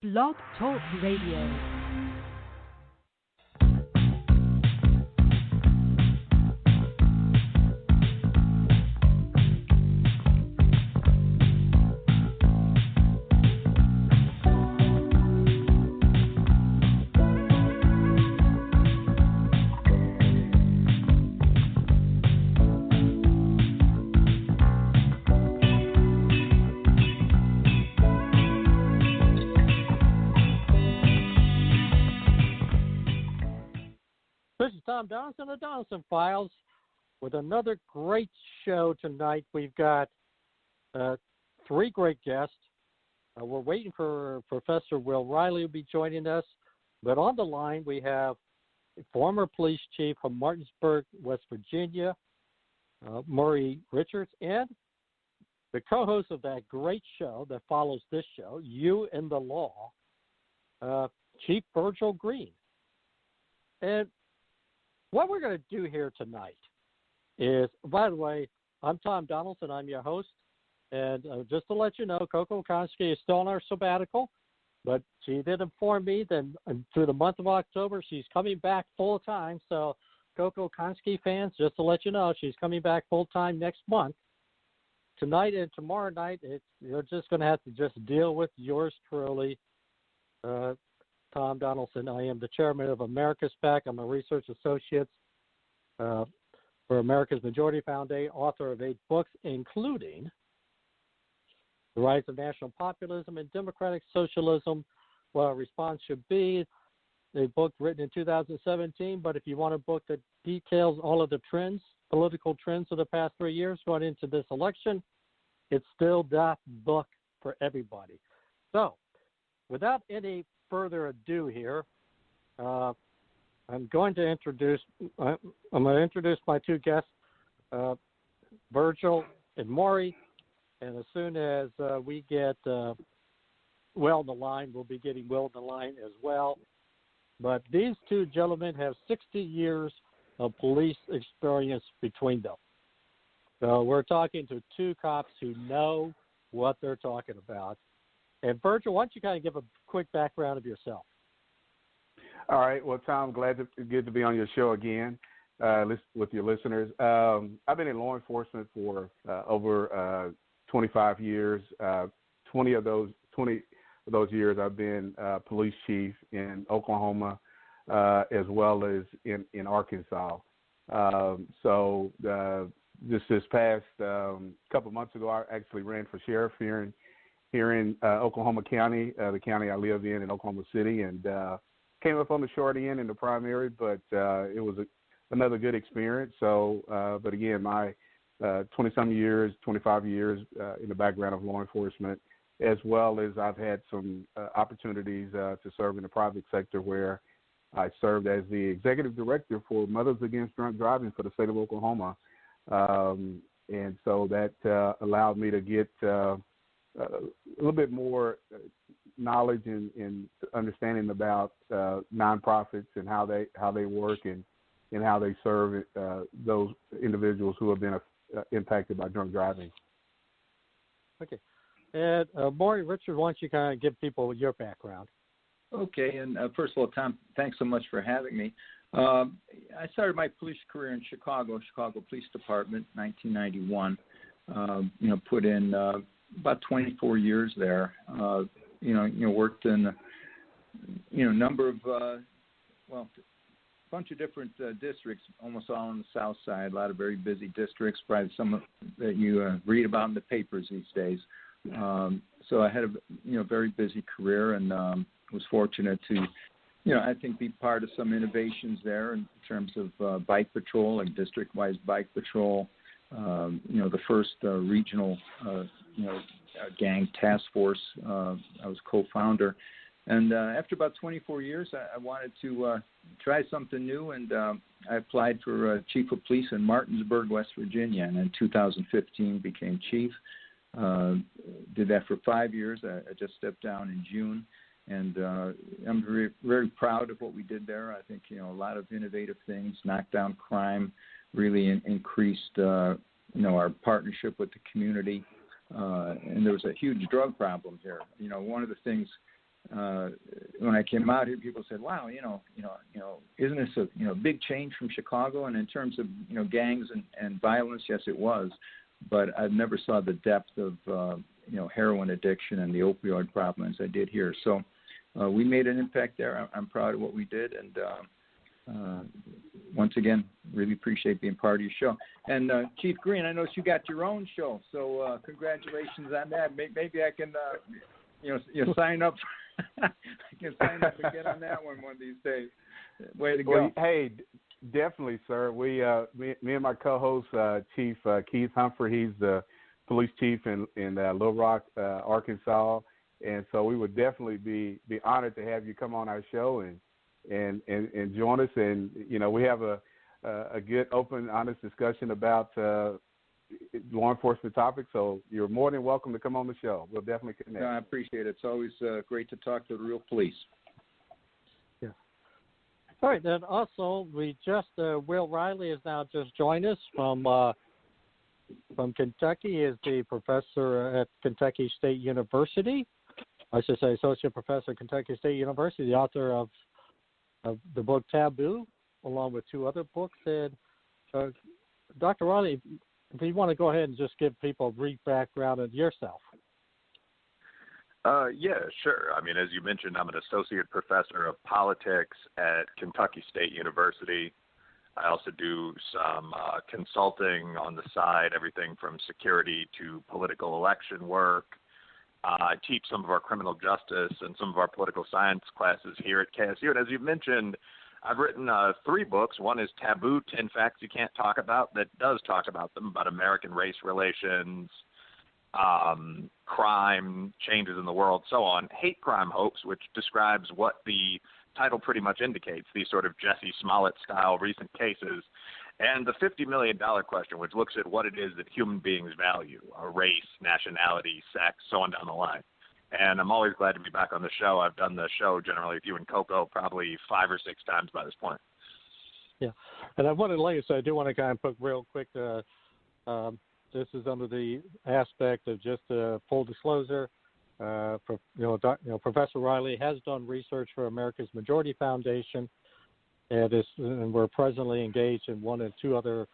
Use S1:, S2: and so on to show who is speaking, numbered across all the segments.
S1: Blog Talk Radio. This is Tom Donelson of the Donelson Files with another great show tonight. We've got three great guests. We're waiting for Professor Will Riley to be joining us. But on the line, we have a former police chief from Martinsburg, West Virginia, Maury Richards, and the co-host of that great show that follows this show, You and the Law, Chief Virgil Green. And what we're going to do here tonight is, by the way, I'm Tom Donelson. I'm your host. And just to let you know, Coco Konski is still on our sabbatical, but she did inform me that through the month of October, she's coming back full-time. So, Coco Konski fans, just to let you know, she's coming back full-time next month. Tonight and tomorrow night, you're just going to have to just deal with yours truly, Tom Donelson. I am the chairman of America's PAC. I'm a research associate for America's Majority Foundation, author of 8 books, including The Rise of National Populism and Democratic Socialism, What Our Response Should Be, a book written in 2017. But if you want a book that details all of the trends, political trends of the past 3 years going into this election, it's still that book for everybody. So, without any further ado here, I'm going to introduce my two guests, Virgil and Maury, and as soon as we get Will on the line, we'll be getting Will on the line as well. But these two gentlemen have 60 years of police experience between them. So we're talking to two cops who know what they're talking about. And Virgil, why don't you kind of give a quick background of yourself?
S2: All right. Well, Tom, good to be on your show again with your listeners. I've been in law enforcement for over 25 years. 20 of those years I've been police chief in Oklahoma as well as in Arkansas. So just this past couple of months ago, I actually ran for sheriff here in Oklahoma County, the county I live in Oklahoma City, and came up on the short end in the primary, but it was another good experience. So, but again, my 20-some years, 25 years in the background of law enforcement, as well as I've had some opportunities to serve in the private sector where I served as the executive director for Mothers Against Drunk Driving for the state of Oklahoma. And so that allowed me to get a little bit more knowledge and understanding about nonprofits and how they work and how they serve those individuals who have been impacted by drunk driving.
S1: Okay. And Maury Richard, why don't you kind of give people your background?
S3: Okay. And first of all, Tom, thanks so much for having me. I started my police career in Chicago Police Department, 1991. Put in about 24 years there. Worked in a number of bunch of different districts, almost all on the south side. A lot of very busy districts, probably some that you read about in the papers these days. So I had a very busy career, and was fortunate to I think be part of some innovations there in terms of bike patrol, like district-wise bike patrol. The first regional gang task force. I was co-founder, and after about 24 years, I wanted to try something new, and I applied for chief of police in Martinsburg, West Virginia, and in 2015 became chief. Did that for 5 years. I just stepped down in June, and I'm very, very proud of what we did there. I think a lot of innovative things, knocked down crime, really increased our partnership with the community. And there was a huge drug problem here. One of the things when I came out here, people said, "Wow, isn't this a big change from Chicago?" And in terms of gangs and violence, yes, it was, but I never saw the depth of heroin addiction and the opioid problem as I did here. So we made an impact there. I'm proud of what we did, and once again, really appreciate being part of your show. And Chief Green, I noticed you got your own show, so congratulations on that. Maybe I can, sign up. I can sign up and get on that one of these days. Way to go!
S2: Well, hey, definitely, sir. We, me and my co-host, Chief Keith Humphrey, he's the police chief in Little Rock, Arkansas, and so we would definitely be honored to have you come on our show and join us. And we have a good, open, honest discussion about law enforcement topics. So you're more than welcome to come on the show. We'll definitely connect.
S3: No, I appreciate it. It's always great to talk to the real police.
S1: Yeah. All right. Then also, we just Will Riley has now just joined us from Kentucky. He is the professor at Kentucky State University. I should say associate professor at Kentucky State University, the author of the book Taboo, along with two other books. And Dr. Riley, if you want to go ahead and just give people a brief background of yourself.
S4: Yeah, sure. I mean, as you mentioned, I'm an associate professor of politics at Kentucky State University. I also do some consulting on the side, everything from security to political election work. I teach some of our criminal justice and some of our political science classes here at KSU. And as you've mentioned, I've written 3 books. One is Taboo, 10 Facts You Can't Talk About, that does talk about them, about American race relations, crime, changes in the world, so on. Hate Crime Hoax, which describes what the title pretty much indicates, these sort of Jesse Smollett-style recent cases. And the $50 million question, which looks at what it is that human beings value, race, nationality, sex, so on down the line. And I'm always glad to be back on the show. I've done the show generally with you and Coco probably 5 or 6 times by this point.
S1: Yeah, and I wanted to, like I said, I do want to kind of put real quick, this is under the aspect of just full disclosure. Professor Riley has done research for America's Majority Foundation, and we're presently engaged in 1 and 2 other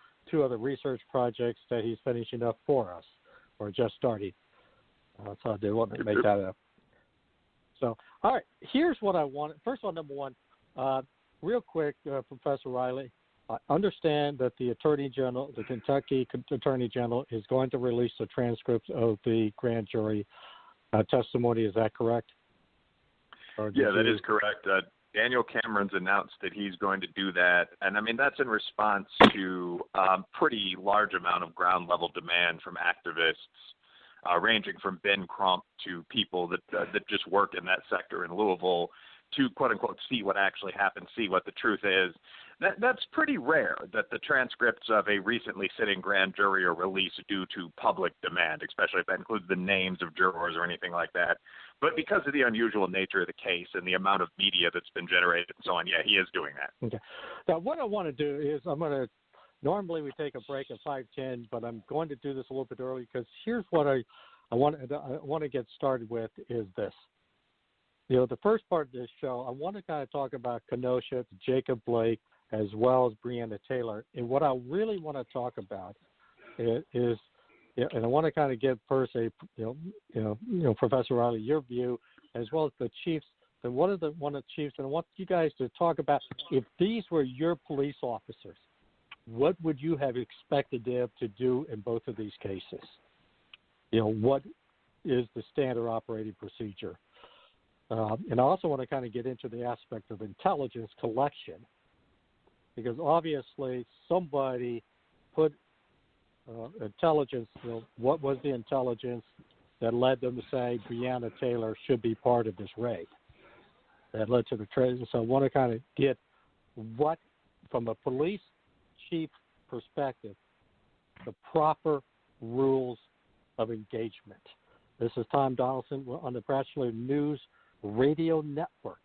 S1: research projects that he's finishing up for us, or just starting. So I do want to make that up. So, all right, here's what I want. First of all, number one, real quick, Professor Riley, I understand that the Attorney General, the Kentucky Attorney General, is going to release the transcripts of the grand jury testimony. Is that correct?
S4: Yeah, that is correct. Daniel Cameron's announced that he's going to do that. And, I mean, that's in response to a pretty large amount of ground-level demand from activists, ranging from Ben Crump to people that just work in that sector in Louisville to, quote-unquote, see what actually happened, see what the truth is. That's pretty rare that the transcripts of a recently sitting grand jury are released due to public demand, especially if that includes the names of jurors or anything like that. But because of the unusual nature of the case and the amount of media that's been generated and so on, yeah, he is doing that.
S1: Okay. Now, what I want to do is normally we take a break at 5:10, but I'm going to do this a little bit early because here's what I want to get started with is this. The first part of this show, I want to kind of talk about Kenosha, Jacob Blake, as well as Breonna Taylor. And what I really want to talk about is, and I want to kind of give first Professor Riley, your view, as well as the chiefs. And one of the chiefs, and I want you guys to talk about if these were your police officers, what would you have expected them to do in both of these cases? What is the standard operating procedure? And I also want to kind of get into the aspect of intelligence collection, because obviously somebody put intelligence, what was the intelligence that led them to say Breonna Taylor should be part of this raid that led to the trade. So I want to kind of get what, from a police chief perspective, the proper rules of engagement. This is Tom Donelson on the Bachelor News Radio Network.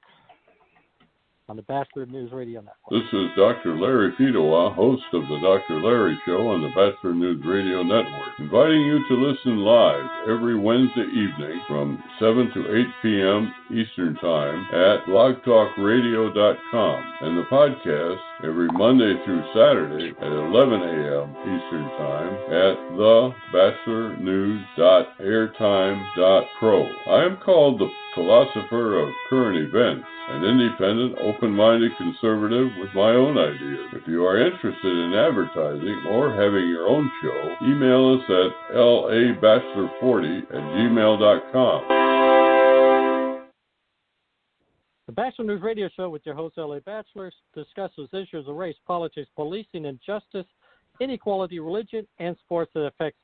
S1: on the Bachelor News Radio Network.
S5: This is Dr. Larry Pedowa, host of the Dr. Larry Show on the Bachelor News Radio Network, inviting you to listen live every Wednesday evening from 7 to 8 p.m. Eastern Time at blogtalkradio.com, and the podcast every Monday through Saturday at 11 a.m. Eastern Time at thebatchelornews.airtime.pro. I am called the philosopher of current events, an independent, open-minded conservative with my own ideas. If you are interested in advertising or having your own show, email us at labachelor40@gmail.com.
S1: The Bachelor News Radio Show with your host, L.A. Bachelor, discusses issues of race, politics, policing, and justice, inequality, religion, and sports that affects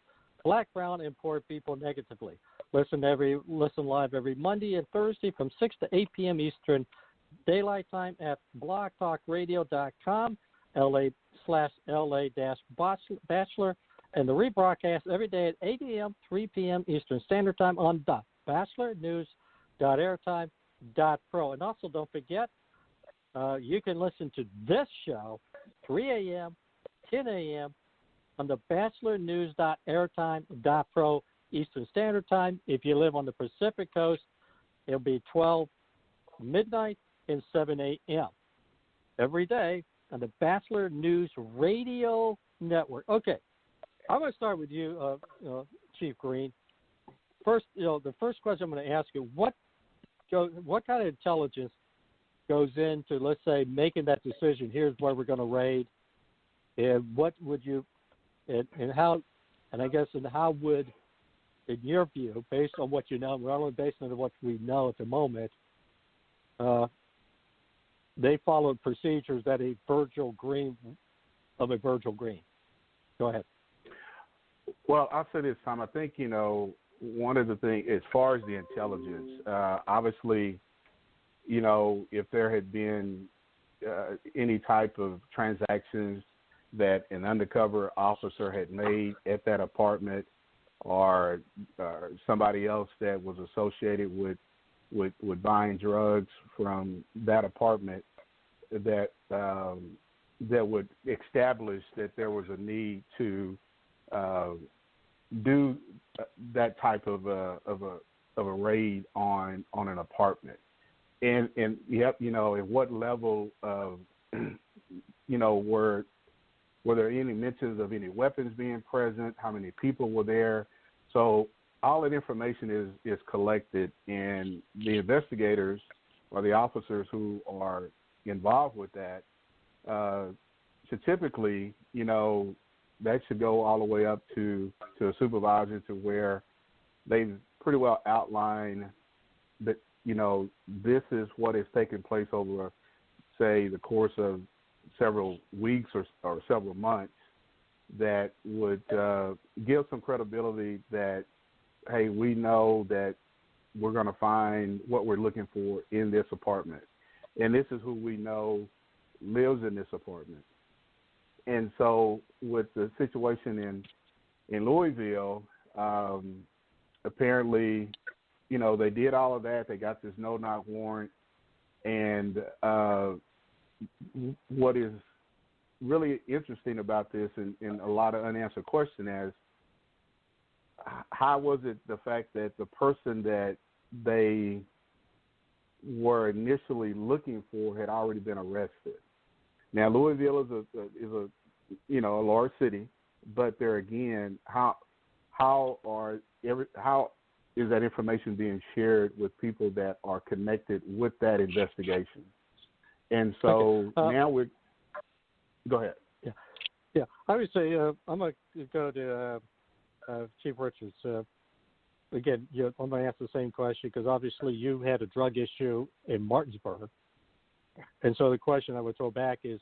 S1: Black, brown, and poor people negatively. Listen live every Monday and Thursday from 6 to 8 p.m. Eastern Daylight Time at blogtalkradio.com, LA/LA-Bachelor, and the rebroadcast every day at 8 a.m., 3 p.m. Eastern Standard Time on thebatchelornews.airtime.pro. And also don't forget, you can listen to this show 3 a.m., 10 a.m. on the batchelornews.airtime.pro Eastern Standard Time. If you live on the Pacific Coast, it'll be 12 midnight and 7 a.m. every day on the Bachelor News Radio Network. Okay, I'm going to start with you, Chief Green. First, the first question I'm going to ask you: what kind of intelligence goes into, let's say, making that decision? Here's where we're going to raid, and what would you, and how, and I guess, and how would, in your view, based on what you know, not only based on what we know at the moment, they followed procedures that a Virgil Green. Go ahead.
S2: Well, I'll say this, Tom. I think, one of the things, as far as the intelligence, obviously, if there had been any type of transactions that an undercover officer had made at that apartment, or somebody else that was associated with buying drugs from that apartment, that would establish that there was a need to do that type of a raid on an apartment, and yep, at what level of were there any mentions of any weapons being present? How many people were there? So all that information is collected, and the investigators or the officers who are involved with that should typically, that should go all the way up to a supervisor, to where they've pretty well outlined that, this is what is taking place over, say, the course of several weeks or several months, that would give some credibility that, hey, we know that we're going to find what we're looking for in this apartment, and this is who we know lives in this apartment. And so with the situation in Louisville, apparently, they did all of that. They got this no-knock warrant, and what is really interesting about this, and a lot of unanswered question, is how was it the fact that the person that they were initially looking for had already been arrested? Now, Louisville is a large city, but there again, how is that information being shared with people that are connected with that investigation? And so now we're. Go ahead.
S1: Yeah. I would say I'm going to go to Chief Richards. Again, I'm going to ask the same question, because obviously you had a drug issue in Martinsburg, and so the question I would throw back is,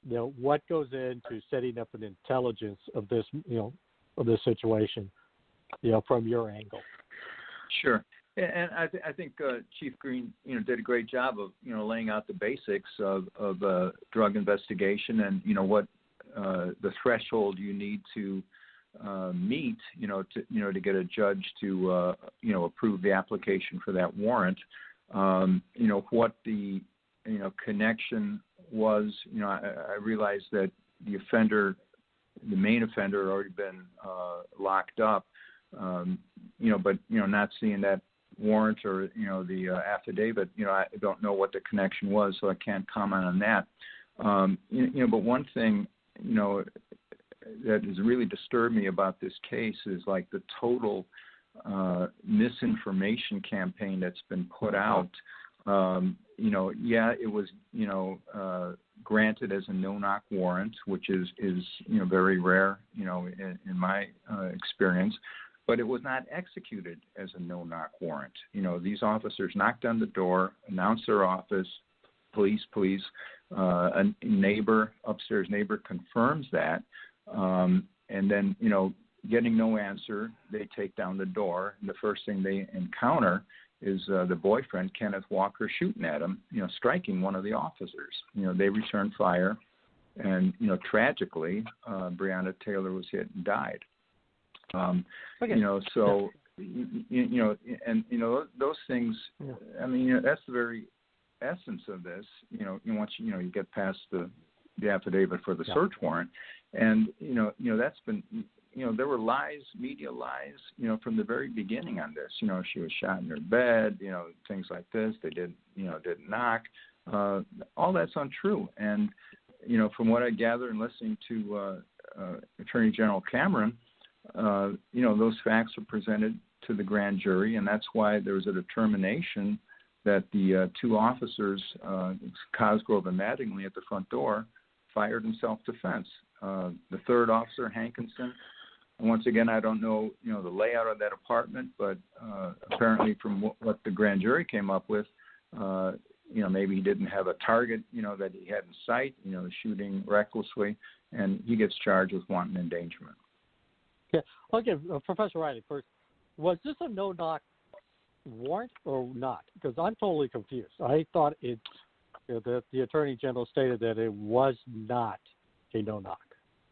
S1: what goes into setting up an intelligence of this, of this situation, from your angle?
S3: Sure. And I think Chief Green, did a great job of, laying out the basics of drug investigation, and what the threshold you need to meet, to get a judge to approve the application for that warrant. What the connection was, I realized that the offender, the main offender, had already been locked up, but not seeing that warrant or the affidavit, I don't know what the connection was, so I can't comment on that. But one thing that has really disturbed me about this case is like the total misinformation campaign that's been put out. It was granted as a no-knock warrant, which is very rare in my experience. But it was not executed as a no-knock warrant. These officers knocked on the door, announced their office, police. A upstairs neighbor confirms that, and then getting no answer, they take down the door. And the first thing they encounter is the boyfriend, Kenneth Walker, shooting at him, striking one of the officers. They returned fire, and tragically, Breonna Taylor was hit and died. So those things. I mean, that's the very essence of this. Once you get past the affidavit for the search warrant, and that's been. There were lies, media lies, from the very beginning on this. She was shot in her bed, things like this. They didn't knock. All that's untrue. And, from what I gather and listening to Attorney General Cameron, those facts are presented to the grand jury, and that's why there was a determination that the two officers, Cosgrove and Mattingly, at the front door, fired in self-defense. The third officer, Hankinson, once again, I don't know, the layout of that apartment, but apparently from what the grand jury came up with, maybe he didn't have a target, that he had in sight, shooting recklessly, and he gets charged with wanton endangerment.
S1: Yeah. Okay, Professor Riley, first, was this a no-knock warrant or not? Because I'm totally confused. I thought that the Attorney General stated that it was not a no-knock.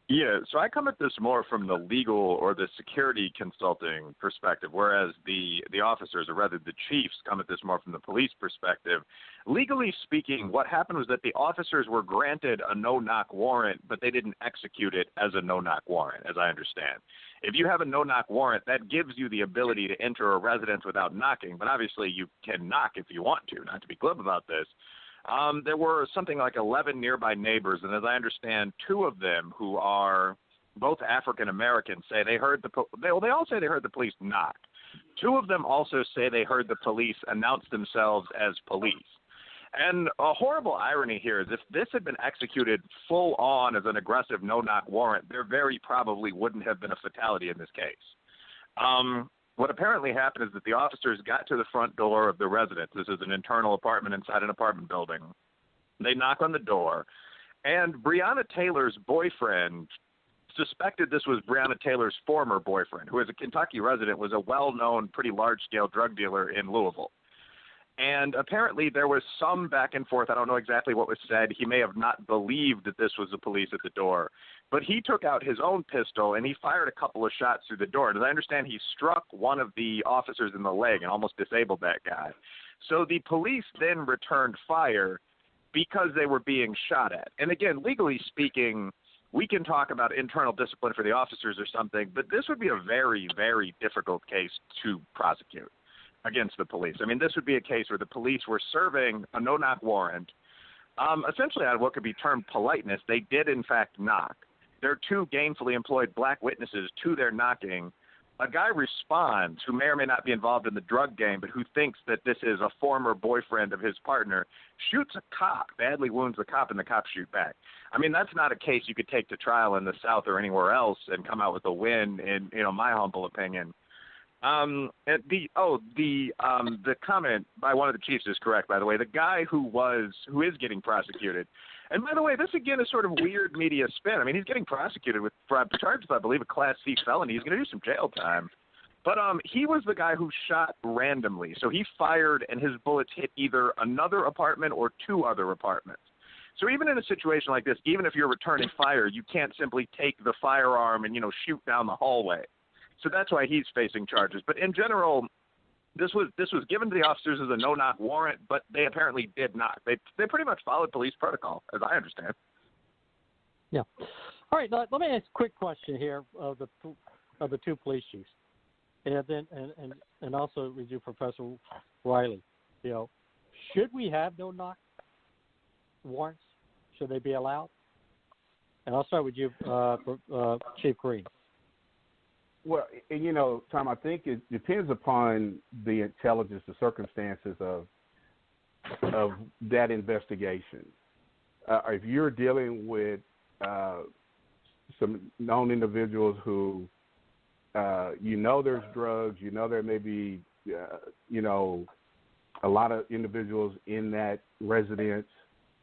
S4: Yeah, so I come at this more from the legal or the security consulting perspective, whereas the officers, or rather the chiefs, come at this more from the police perspective. Legally speaking, what happened was that the officers were granted a no-knock warrant, but they didn't execute it as a no-knock warrant, as I understand. If you have a no-knock warrant, that gives you the ability to enter a residence without knocking, but obviously you can knock if you want to, not to be glib about this. There were something like 11 nearby neighbors, and as I understand, two of them, who are both African Americans, say they heard they all say they heard the police knock. Two of them also say they heard the police announce themselves as police. And a horrible irony here is if this had been executed full on as an aggressive no-knock warrant, there very probably wouldn't have been a fatality in this case. What apparently happened is that the officers got to the front door of the residence. This is an internal apartment inside an apartment building. They knock on the door, and Breonna Taylor's boyfriend suspected this was Breonna Taylor's former boyfriend, who is a Kentucky resident, was a well-known, pretty large-scale drug dealer in Louisville. And apparently there was some back and forth. I don't know exactly what was said. He may have not believed that this was the police at the door. But he took out his own pistol, and he fired a couple of shots through the door. And as I understand, he struck one of the officers in the leg and almost disabled that guy. So the police then returned fire because they were being shot at. And again, legally speaking, we can talk about internal discipline for the officers or something, but this would be a very, very difficult case to prosecute against the police. I mean, this would be a case where the police were serving a no-knock warrant. Essentially, out of what could be termed politeness, they did, in fact, knock. There are two gainfully employed black witnesses to their knocking. A guy responds who may or may not be involved in the drug game, but who thinks that this is a former boyfriend of his partner, shoots a cop, badly wounds the cop, and the cops shoot back. I mean, that's not a case you could take to trial in the South or anywhere else and come out with a win, in my humble opinion. The comment by one of the chiefs is correct, by the way. The guy who is getting prosecuted. And by the way, this again is sort of weird media spin. I mean, he's getting prosecuted with charges, I believe, a Class C felony. He's going to do some jail time. But he was the guy who shot randomly. So he fired, and his bullets hit either another apartment or two other apartments. So even in a situation like this, even if you're returning fire, you can't simply take the firearm and, shoot down the hallway. So that's why he's facing charges. But in general, this was given to the officers as a no-knock warrant, but they apparently did not. They pretty much followed police protocol, as I understand.
S1: Yeah. All right. Let me ask a quick question here of the two police chiefs, and then and also with you, Professor Riley. Should we have no-knock warrants? Should they be allowed? And I'll start with you, Chief Green.
S2: Well, Tom, I think it depends upon the intelligence, the circumstances of that investigation. If you're dealing with some known individuals who, there's drugs, there may be, a lot of individuals in that residence,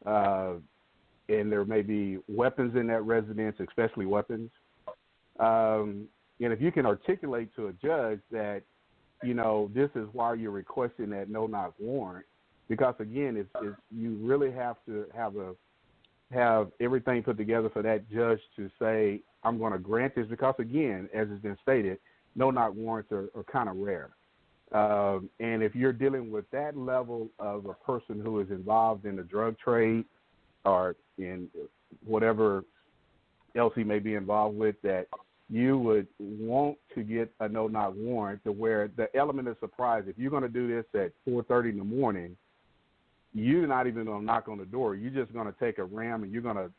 S2: and there may be weapons in that residence, especially weapons. And if you can articulate to a judge that, this is why you're requesting that no-knock warrant, because again, it's you really have to have everything put together for that judge to say, I'm going to grant this, because again, as has been stated, no-knock warrants are kind of rare. And if you're dealing with that level of a person who is involved in the drug trade or in whatever else he may be involved with, that you would want to get a no-knock warrant to where the element of surprise, if you're going to do this at 4:30 in the morning, you're not even going to knock on the door. You're just going to take a ram and you're going to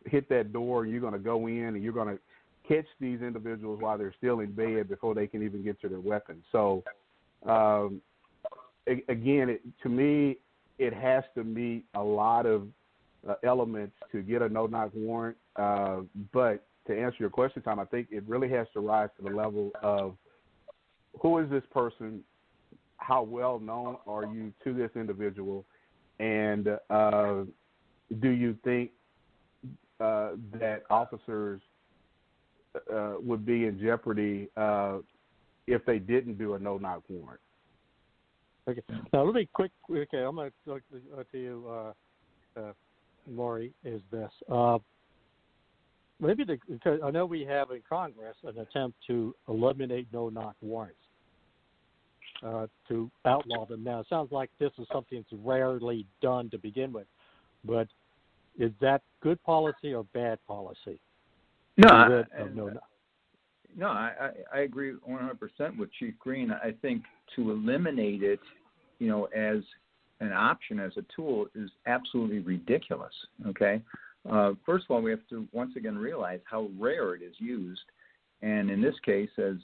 S2: hit that door, and you're going to go in and you're going to catch these individuals while they're still in bed before they can even get to their weapons. So, again, to me, it has to meet a lot of elements to get a no-knock warrant. But to answer your question, Tom, I think it really has to rise to the level of who is this person, how well known are you to this individual, and do you think that officers would be in jeopardy if they didn't do a no-knock warrant?
S1: Okay. Now, let me quick. Okay, I'm going to talk to you, Maury. Is this because I know we have in Congress an attempt to eliminate no-knock warrants, to outlaw them. Now, it sounds like this is something that's rarely done to begin with, but is that good policy or bad policy?
S3: No, I agree 100% with Chief Green. I think to eliminate it, as an option, as a tool, is absolutely ridiculous. Okay. First of all, we have to once again realize how rare it is used, and in this case, as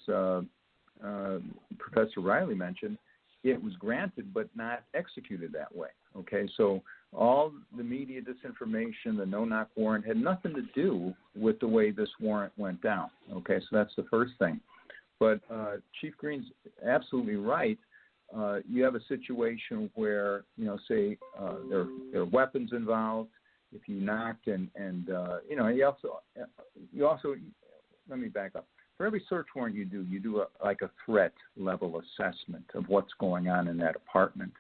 S3: Professor Riley mentioned, it was granted but not executed that way. Okay, so all the media disinformation, the no-knock warrant, had nothing to do with the way this warrant went down. Okay, so that's the first thing. But Chief Green's absolutely right. You have a situation where, say there are weapons involved. If you knocked and you also let me back up. For every search warrant you do a threat level assessment of what's going on in that apartment.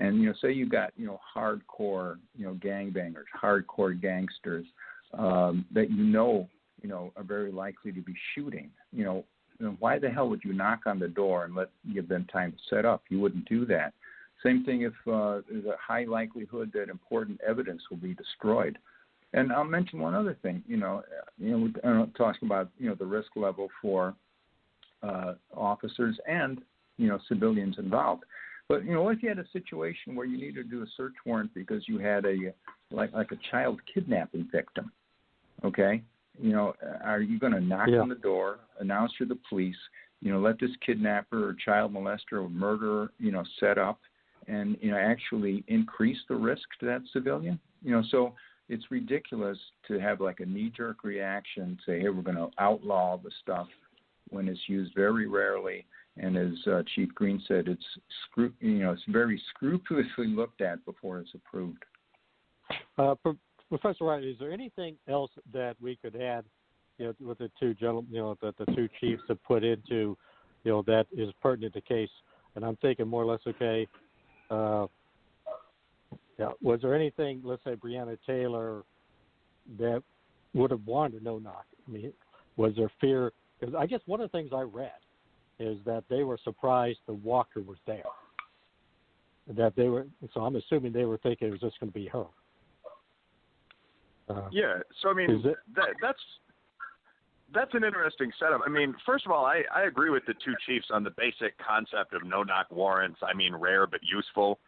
S3: And, say you got, hardcore, gangbangers, hardcore gangsters that are very likely to be shooting. Why the hell would you knock on the door and give them time to set up? You wouldn't do that. Same thing if there's a high likelihood that important evidence will be destroyed. And I'll mention one other thing. We're talking about the risk level for officers and civilians involved. But what if you had a situation where you needed to do a search warrant because you had a child kidnapping victim? Okay, are you going to knock on the door, announce you're the police, let this kidnapper or child molester or murderer, set up, and actually increase the risk to that civilian? So it's ridiculous to have a knee-jerk reaction, say, hey, we're going to outlaw the stuff when it's used very rarely. And as Chief Green said, it's very scrupulously looked at before it's approved.
S1: Professor Wright, is there anything else that we could add, with the two gentlemen, that the two chiefs have put into, that is pertinent to the case? And I'm thinking more or less, okay, was there anything, let's say Breonna Taylor, that would have wanted a no-knock? I mean, was there fear? Because I guess one of the things I read is that they were surprised the walker was there. So I'm assuming they were thinking it was just going to be her.
S4: Yeah, so I mean, that's an interesting setup. I mean, first of all, I agree with the two chiefs on the basic concept of no-knock warrants. I mean, rare but useful.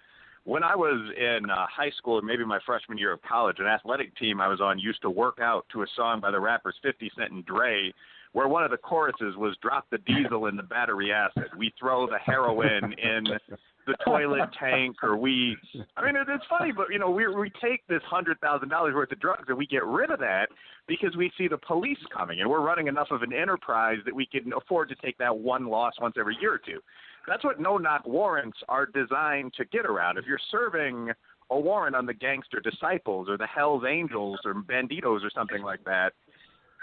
S4: When I was in high school, or maybe my freshman year of college, an athletic team I was on used to work out to a song by the rappers 50 Cent and Dre, where one of the choruses was "Drop the diesel in the battery acid. We throw the heroin in the toilet tank," or it's funny, but we take this $100,000 worth of drugs and we get rid of that because we see the police coming, and we're running enough of an enterprise that we can afford to take that one loss once every year or two. That's what no-knock warrants are designed to get around. If you're serving a warrant on the Gangster Disciples or the Hells Angels or Banditos or something like that,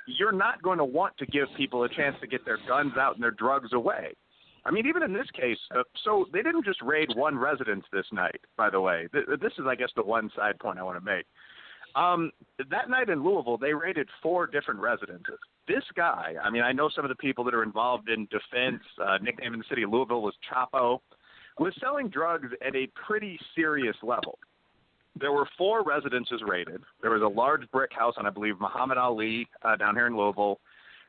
S4: you're not going to want to give people a chance to get their guns out and their drugs away. I mean, even in this case, so they didn't just raid one residence this night, by the way. This is, I guess, the one side point I want to make. That night in Louisville, they raided 4 different residences. This guy, I mean, I know some of the people that are involved in defense, nickname in the city of Louisville was Chapo, was selling drugs at a pretty serious level. There were 4 residences raided. There was a large brick house on, I believe, Muhammad Ali down here in Louisville.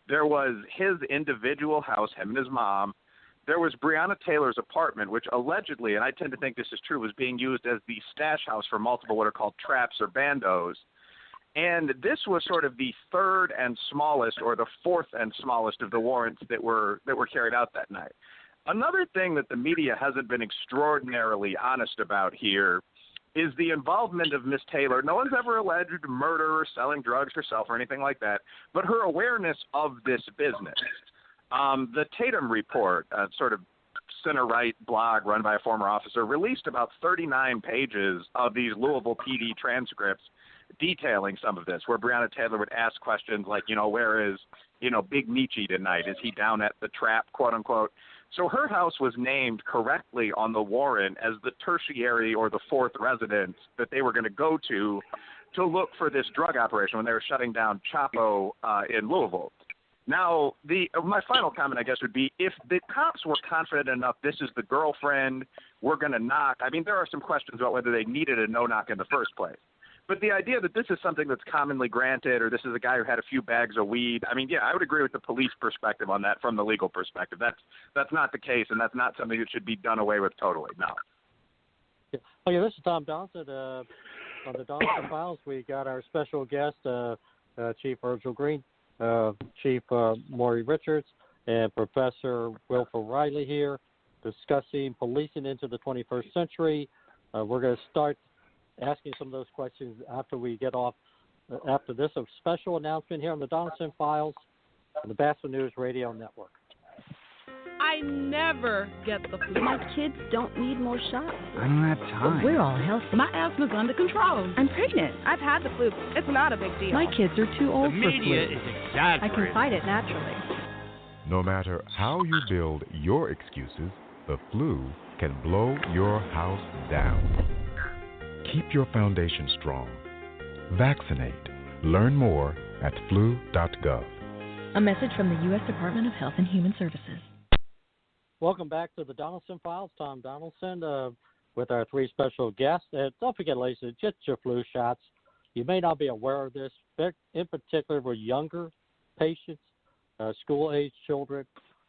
S4: There was his individual house, him and his mom. There was Breonna Taylor's apartment, which allegedly, and I tend to think this is true, was being used as the stash house for multiple what are called traps or bandos. And this was sort of the 3rd and smallest, or the 4th and smallest of the warrants that were carried out that night. Another thing that the media hasn't been extraordinarily honest about here is the involvement of Miss Taylor. No one's ever alleged murder or selling drugs herself or anything like that, but her awareness of this business. The Tatum Report, sort of center-right blog run by a former officer, released about 39 pages of these Louisville PD transcripts detailing some of this, where Breonna Taylor would ask questions like, where is, Big Michi tonight? Is he down at the trap, quote unquote? So her house was named correctly on the warrant as the tertiary or the 4th residence that they were going to go to look for this drug operation when they were shutting down Chapo in Louisville. Now, my final comment, I guess, would be if the cops were confident enough this is the girlfriend, we're going to knock. I mean, there are some questions about whether they needed a no-knock in the first place. But the idea that this is something that's commonly granted, or this is a guy who had a few bags of weed, I mean, yeah, I would agree with the police perspective on that from the legal perspective. That's not the case, and that's not something that should be done away with totally, no.
S1: Okay, this is Tom Donelson. On the Donelson Files, we got our special guest, Chief Virgil Green, Chief Maury Richards, and Professor Wilford Riley here discussing policing into the 21st century. We're going to start asking some of those questions after we get off. After this, a special announcement here on the Donelson Files on the Bachelor News Radio Network.
S6: I never get the flu.
S7: My kids don't need more shots.
S8: I don't have time.
S7: We're all healthy.
S6: My asthma's under control.
S7: I'm pregnant.
S6: I've had the flu. It's not a big deal.
S7: My kids are too old for flu.
S8: The media is exaggerating.
S7: I can fight it naturally.
S9: No matter how you build your excuses, the flu can blow your house down. Keep your foundation strong. Vaccinate. Learn more at flu.gov.
S7: A message from the U.S. Department of Health and Human Services.
S1: Welcome back to the Donelson Files. Tom Donelson with our 3 special guests. Don't forget, ladies, get your flu shots. You may not be aware of this, but in particular for younger patients, school-age children,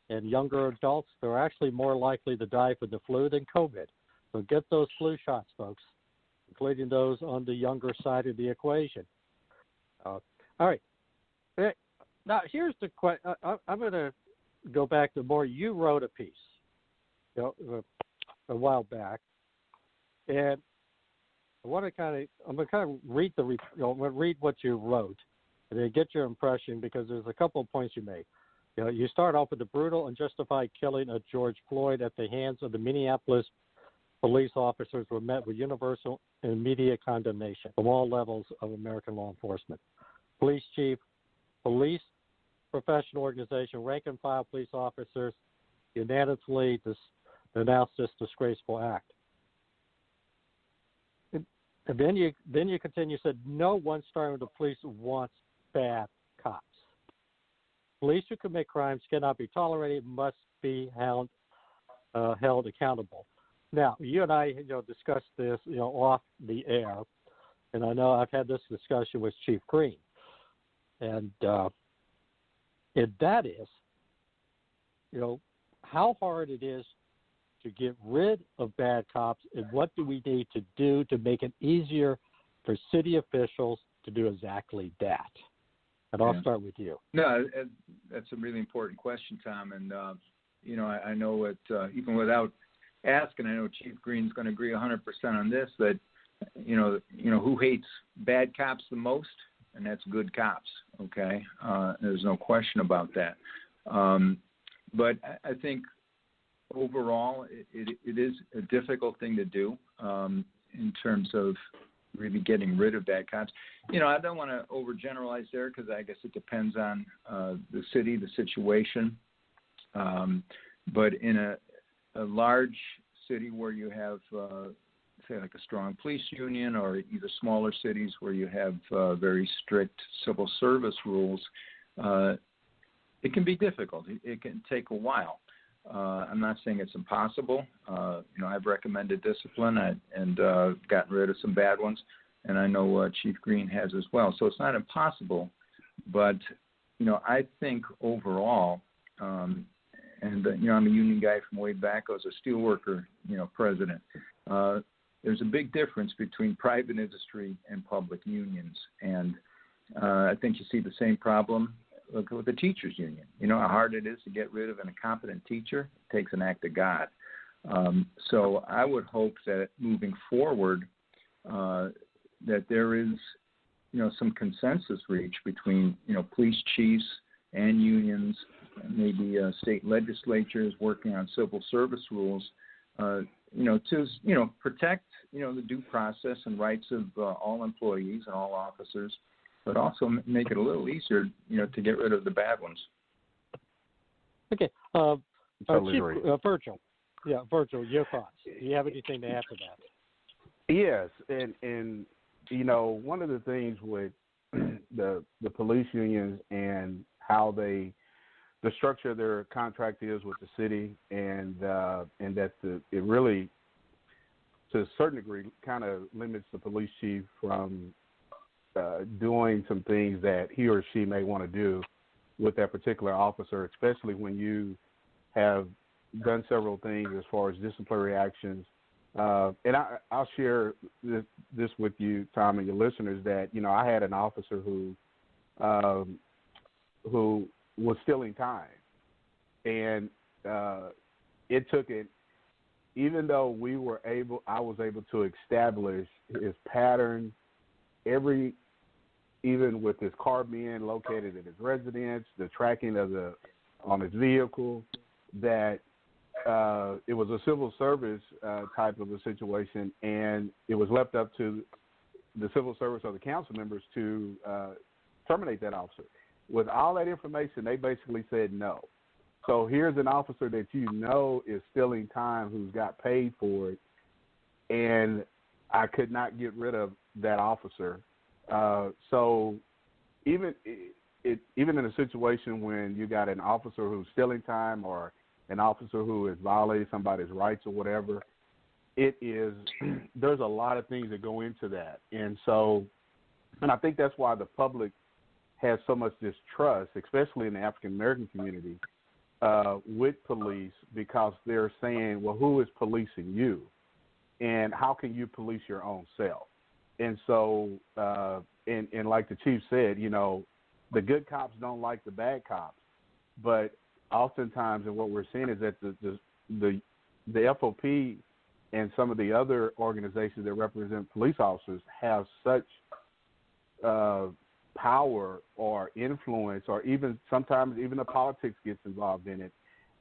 S1: and younger adults. They're actually more likely to die from the flu than COVID. So get those flu shots, folks, including those on the younger side of the equation. All right. Now, here's the question. I'm going to go back to more. You wrote a piece a while back, and I'm going to read what you wrote and then get your impression, because there's a couple of points you made. You start off with the brutal and justified killing of George Floyd at the hands of the Minneapolis police officers were met with universal and immediate condemnation from all levels of American law enforcement. Police chief, police professional organization, rank and file police officers unanimously denounced this disgraceful act. And then you continue, said, no one, starting with the police, wants bad cops. police who commit crimes cannot be tolerated, must be held accountable. Now, you and I, discussed this, off the air, and I know I've had this discussion with Chief Green, and that is, how hard it is to get rid of bad cops, and what do we need to do to make it easier for city officials to do exactly that? And I'll start with you.
S3: No, that's a really important question, Tom. And, I know it, even without asking, I know Chief Green's going to agree 100% on this, that, who hates bad cops the most? And that's good cops, okay? There's no question about that. But I think overall it is a difficult thing to do in terms of really getting rid of bad cops. I don't want to overgeneralize there because I guess it depends on the city, the situation. But in a large city where you have, say, like a strong police union, or either smaller cities where you have very strict civil service rules, it can be difficult. It can take a while. I'm not saying it's impossible. I've recommended discipline and gotten rid of some bad ones, and I know Chief Green has as well. So it's not impossible, but I think overall, I'm a union guy from way back. I was a steelworker, president. There's a big difference between private industry and public unions, and I think you see the same problem with the teachers union. How hard it is to get rid of an incompetent teacher. It takes an act of God. So I would hope that moving forward, that there is, some consensus reached between, police chiefs and unions, maybe state legislatures working on civil service rules, to protect, the due process and rights of all employees and all officers, but also make it a little easier, to get rid of the bad ones.
S1: Okay.
S2: Totally
S1: Chief,
S2: agree.
S1: Virgil. Yeah, Virgil, your thoughts. Do you have anything to add to that?
S2: Yes, and one of the things with the police unions and how the structure of their contract is with the city, and that it really, to a certain degree, kind of limits the police chief from doing some things that he or she may want to do with that particular officer, especially when you have done several things as far as disciplinary actions. And I'll share this with you, Tom, and your listeners, that, I had an officer who was stealing time. And it took it, even though I was able to establish his pattern, even with his car being located at his residence, the tracking on his vehicle, that it was a civil service type of a situation, and it was left up to the civil service or the council members to terminate that officer. With all that information, they basically said no. So here's an officer that is stealing time, who's got paid for it, and I could not get rid of that officer. So even in a situation when you got an officer who's stealing time, or an officer who is violating somebody's rights or whatever, there's a lot of things that go into that. And I think that's why the public has so much distrust, especially in the African American community, with police, because they're saying, well, who is policing you? And how can you police your own self? And so, and like the chief said, the good cops don't like the bad cops. But oftentimes, and what we're seeing is that the FOP and some of the other organizations that represent police officers have such power or influence, or even sometimes even the politics gets involved in it.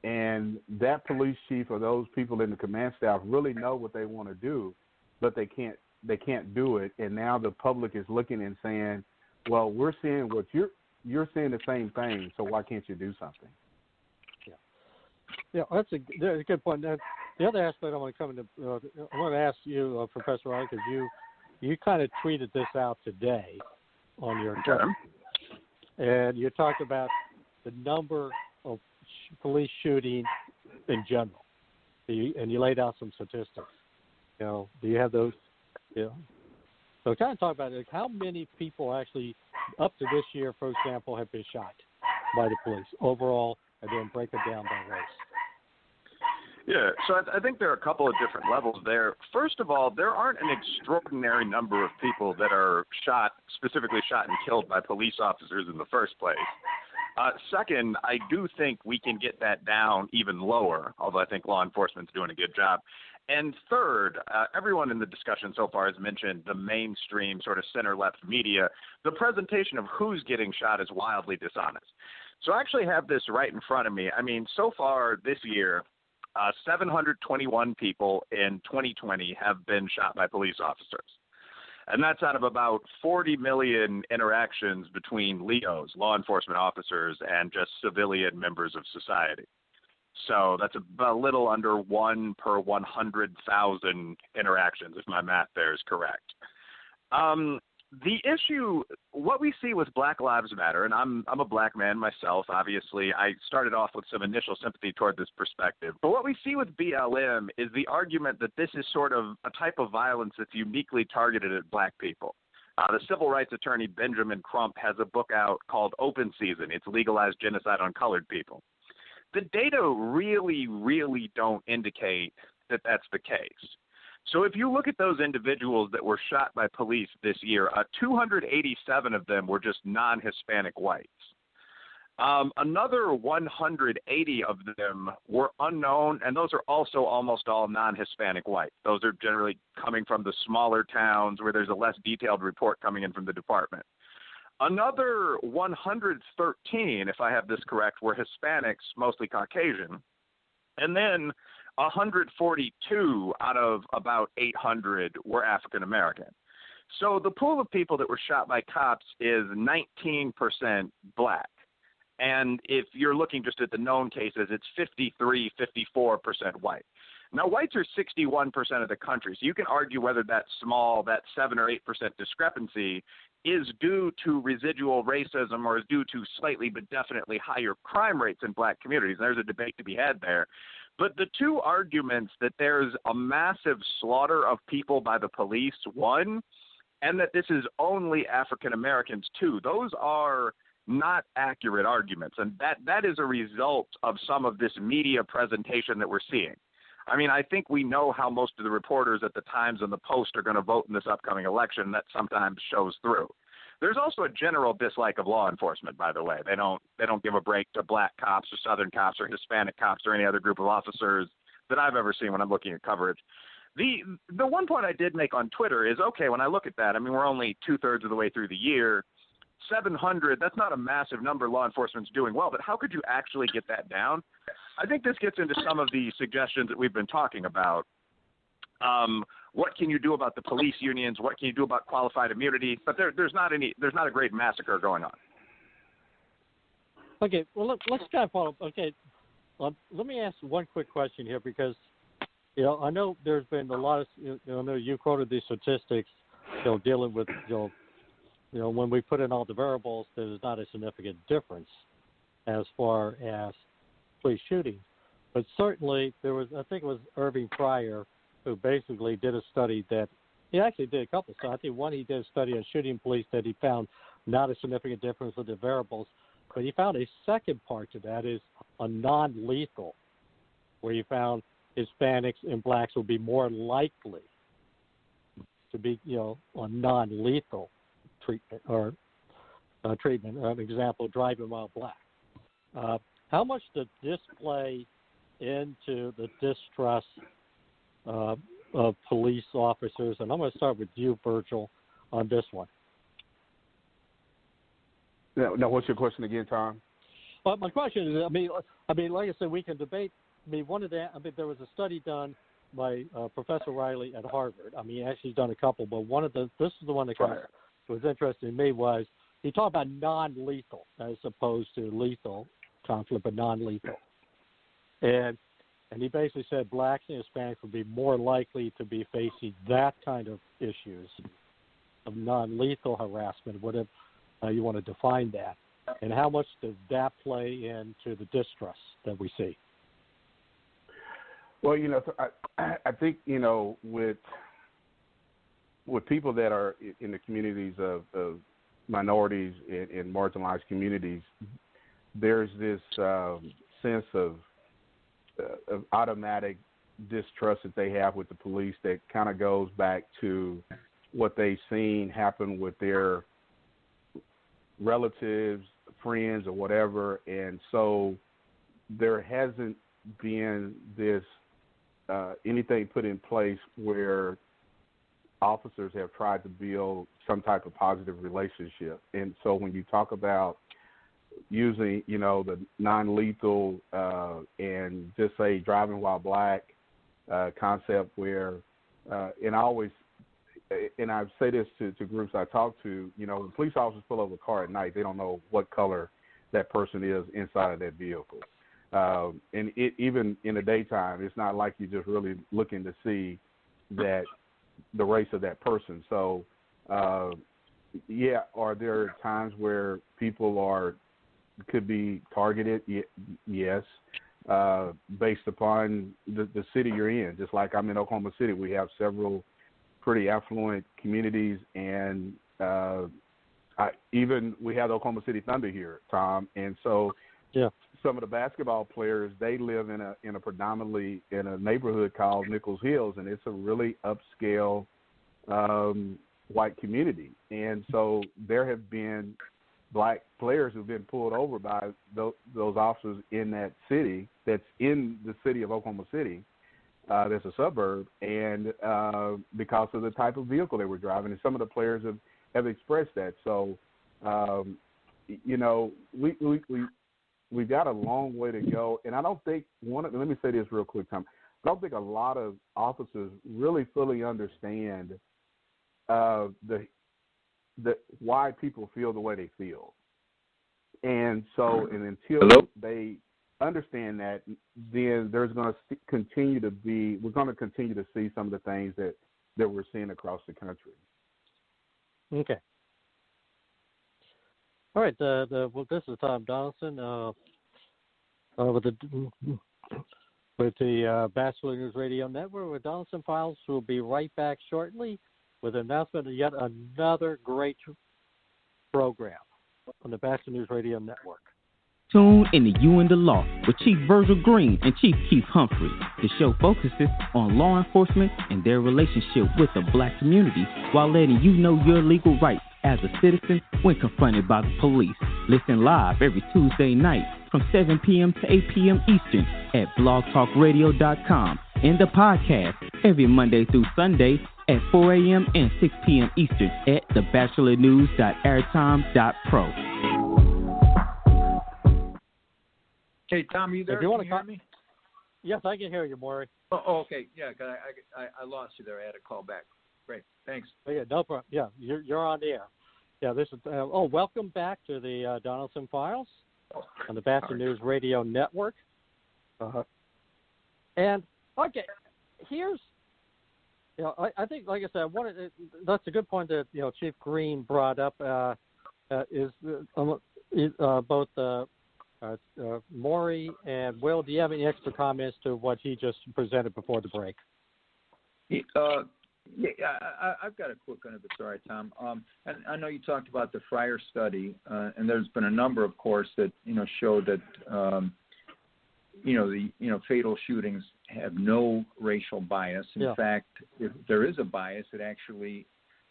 S2: And that police chief or those people in the command staff really know what they want to do, but they can't do it. And now the public is looking and saying, well, we're seeing what you're seeing the same thing, so why can't you do something?
S1: Yeah, that's a good point. Now, the other aspect I want to come into, I want to ask you, Professor Riley, because you kind of tweeted this out today on your Twitter, and you talked about the number of police shootings in general? And you laid out some statistics. Do you have those? So kind of talk about it. How many people actually, up to this year, for example, have been shot by the police overall, and then break it down by race?
S4: Yeah, so I think there are a couple of different levels there. First of all, there aren't an extraordinary number of people that are specifically shot and killed by police officers in the first place. Second, I do think we can get that down even lower, although I think law enforcement's doing a good job. And third, everyone in the discussion so far has mentioned the mainstream sort of center-left media. The presentation of who's getting shot is wildly dishonest. So I actually have this right in front of me. I mean, so far this year, 721 people in 2020 have been shot by police officers. And that's out of about 40 million interactions between LEOs, law enforcement officers, and just civilian members of society. So that's a little under 1 per 100,000 interactions, if my math there is correct. The issue, what we see with Black Lives Matter, and I'm a black man myself, obviously. I started off with some initial sympathy toward this perspective. But what we see with BLM is the argument that this is sort of a type of violence that's uniquely targeted at black people. The civil rights attorney Benjamin Crump has a book out called Open Season. It's legalized genocide on colored people. The data really, really don't indicate that that's the case. So if you look at those individuals that were shot by police this year, 287 of them were just non-Hispanic whites. Another 180 of them were unknown, and those are also almost all non-Hispanic whites. Those are generally coming from the smaller towns where there's a less detailed report coming in from the department. Another 113, if I have this correct, were Hispanics, mostly Caucasian. And then 142 out of about 800 were African American. So the pool of people that were shot by cops is 19% black. And if you're looking just at the known cases, it's 53, 54% white. Now, whites are 61% of the country, so you can argue whether that 7 or 8% discrepancy is due to residual racism or is due to slightly but definitely higher crime rates in black communities. There's a debate to be had there. But the two arguments that there's a massive slaughter of people by the police, one, and that this is only African Americans, two, those are not accurate arguments. And that is a result of some of this media presentation that we're seeing. I mean, I think we know how most of the reporters at the Times and the Post are going to vote in this upcoming election. That sometimes shows through. There's also a general dislike of law enforcement, by the way. They don't give a break to black cops or Southern cops or Hispanic cops or any other group of officers that I've ever seen when I'm looking at coverage. The one point I did make on Twitter is, okay, when I look at that, I mean, we're only 2/3 of the way through the year. 700, that's not a massive number law enforcement's doing well, but how could you actually get that down? I think this gets into some of the suggestions that we've been talking about. What can you do about the police unions? What can you do about qualified immunity? But there's not a great massacre going on.
S1: Okay, well, let's kind of follow up. Okay, let me ask one quick question here because, I know there's been a lot of, I know you quoted these statistics, dealing with, when we put in all the variables, there's not a significant difference as far as police shootings. But certainly there was, I think it was Irving Pryor, who basically did a study that, he actually did a couple. So I think one, he did a study on shooting police that he found not a significant difference with the variables. But he found a second part to that is a non-lethal, where he found Hispanics and blacks would be more likely to be, on non-lethal treatment or treatment. An example, driving while black. How much does this play into the distrust of police officers? And I'm going to start with you, Virgil, on this one.
S2: Now, what's your question again, Tom?
S1: Well, my question is, I mean, like I said, we can debate. There was a study done by Professor Riley at Harvard. I mean, actually, he's done a couple, but this is the one that was interesting to me was he talked about non-lethal as opposed to lethal conflict, but non-lethal. And he basically said blacks and Hispanics would be more likely to be facing that kind of issues of non-lethal harassment, whatever you want to define that. and how much does that play into the distrust that we see?
S2: Well, I think, with people that are in the communities of minorities and marginalized communities, there's this sense of automatic distrust that they have with the police that kind of goes back to what they've seen happen with their relatives, friends, or whatever. And so there hasn't been this anything put in place where officers have tried to build some type of positive relationship. And so when you talk about using, the non-lethal and just say driving while black concept where, and I say this to groups I talk to, when police officers pull over a car at night, they don't know what color that person is inside of that vehicle. And even in the daytime, it's not like you're just really looking to see that the race of that person. So, are there times where people could be targeted? Yes, based upon the city you're in. Just like I'm in Oklahoma City, we have several pretty affluent communities, and we have the Oklahoma City Thunder here, Tom, and so some of the basketball players, they live in a predominantly in a neighborhood called Nichols Hills, and it's a really upscale white community, and so there have been black players who've been pulled over by those officers in that city that's in the city of Oklahoma City. That's a suburb, and because of the type of vehicle they were driving, and some of the players have expressed that. So, we've got a long way to go, and I don't think let me say this real quick, Tom. I don't think a lot of officers really fully understand why people feel the way they feel, and so until they understand that, then there's going to continue to see some of the things that we're seeing across the country.
S1: Okay. All right. This is Tom Donelson with the Bachelor News Radio Network with Donelson Files. We'll be right back shortly with an announcement of yet another great program on the Bachelor News Radio Network.
S10: Tune in to You and the Law with Chief Virgil Green and Chief Keith Humphrey. The show focuses on law enforcement and their relationship with the black community while letting you know your legal rights as a citizen when confronted by the police. Listen live every Tuesday night from 7 p.m. to 8 p.m. Eastern at blogtalkradio.com and the podcast every Monday through Sunday at 4 a.m. and 6 p.m. Eastern at thebatchelornews.airtime.pro.
S3: Hey, Tom, you there? Can you hear me?
S1: Yes, I can hear you, Maury.
S3: Oh, okay. Yeah, I lost you there. I had to call back. Great. Thanks.
S1: Oh, yeah, no problem. Yeah, you're on the air. Yeah, this is. Welcome back to the Donelson Files on the Bachelor News Radio Network. And okay, here's. I think, like I said, that's a good point that Chief Green brought up. Is both. Maury and Will, do you have any extra comments to what he just presented before the break?
S3: I've got a quick one if it's all right, Tom. And I know you talked about the Fryer study, and there's been a number, of course, that show that fatal shootings have no racial bias. In fact, if there is a bias, it actually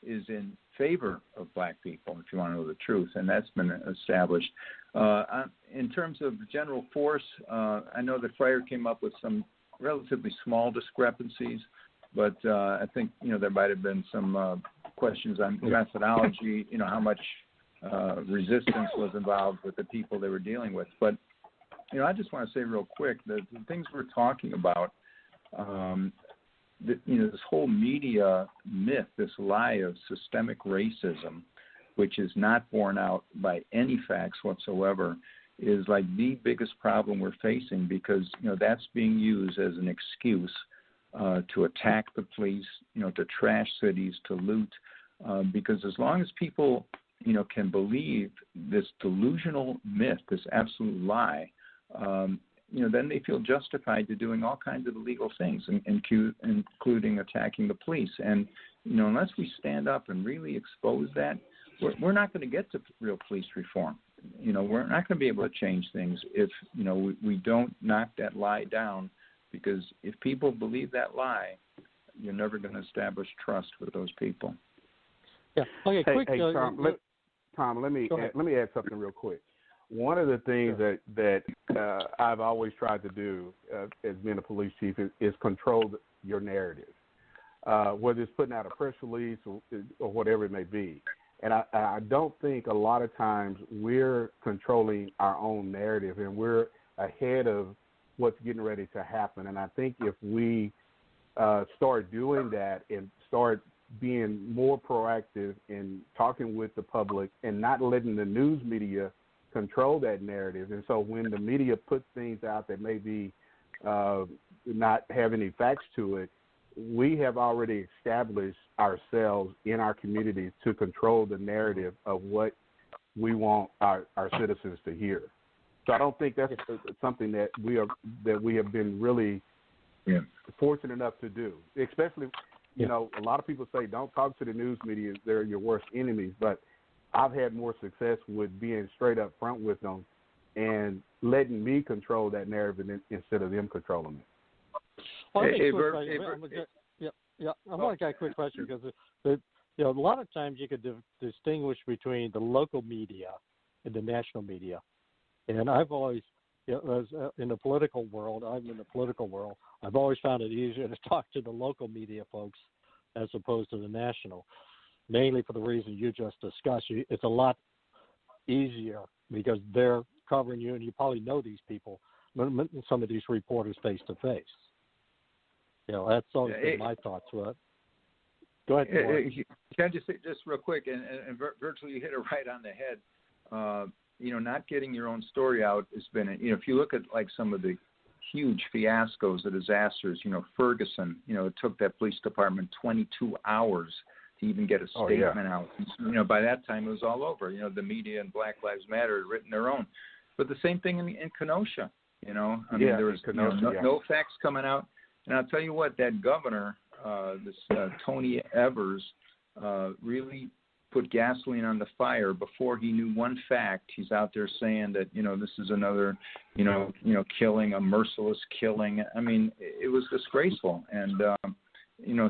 S3: is in favor of black people, if you want to know the truth, and that's been established. In terms of general force, I know that Fryer came up with some relatively small discrepancies, but I think there might have been some questions on methodology, how much resistance was involved with the people they were dealing with. But I just want to say real quick that the things we're talking about, this whole media myth, this lie of systemic racism, which is not borne out by any facts whatsoever, is like the biggest problem we're facing, because that's being used as an excuse to attack the police, to trash cities, to loot, because as long as people can believe this delusional myth, this absolute lie, then they feel justified to doing all kinds of illegal things, including attacking the police. And, unless we stand up and really expose that, we're not going to get to real police reform. We're not going to be able to change things if, we don't knock that lie down, because if people believe that lie, you're never going to establish trust with those people.
S1: Yeah. Okay. Quick.
S2: Hey, Tom, let me add something real quick. One of the things that I've always tried to do as being a police chief is control your narrative, whether it's putting out a press release or whatever it may be. And I don't think a lot of times we're controlling our own narrative, and we're ahead of what's getting ready to happen. And I think if we start doing that and start being more proactive in talking with the public and not letting the news media control that narrative. And so when the media puts things out that may be not have any facts to it, we have already established ourselves in our communities to control the narrative of what we want our citizens to hear. So I don't think that's something that we have been really fortunate enough to do. Especially, a lot of people say don't talk to the news media; they're your worst enemies. But I've had more success with being straight up front with them and letting me control that narrative instead of them controlling it.
S1: Well, I want to get a quick question because a lot of times you could distinguish between the local media and the national media, and I've always, as in the political world, I've always found it easier to talk to the local media folks as opposed to the national, mainly for the reason you just discussed. It's a lot easier because they're covering you, and you probably know these people, some of these reporters face to face. That's always been my thoughts. Right? Go ahead.
S3: Can I just say, just real quick, and virtually you hit it right on the head. Not getting your own story out has been, if you look at like some of the huge fiascos, the disasters, Ferguson, it took that police department 22 hours to even get a statement out. By that time it was all over. The media and Black Lives Matter had written their own. But the same thing in Kenosha, there was no facts coming out. And I'll tell you what, that governor, Tony Evers, really put gasoline on the fire before he knew one fact. He's out there saying that, this is another, killing, a merciless killing. I mean, it was disgraceful. And,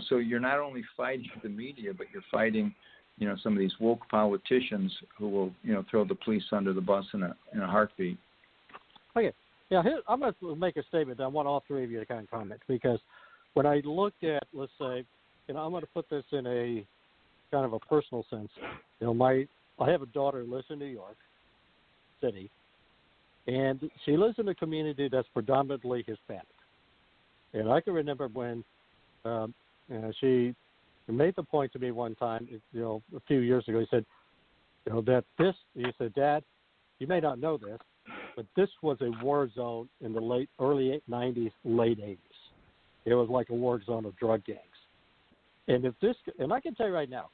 S3: so you're not only fighting the media, but you're fighting, some of these woke politicians who will, throw the police under the bus in a heartbeat.
S1: Okay. Yeah, I'm going to make a statement that I want all three of you to kind of comment, because when I looked at, let's say, I'm going to put this in a kind of a personal sense. I have a daughter who lives in New York City, and she lives in a community that's predominantly Hispanic. And I can remember when she made the point to me one time, a few years ago. He said, he said, Dad, you may not know this, but this was a war zone in the early 90s, late 80s. It was like a war zone of drug gangs. And I can tell you right now,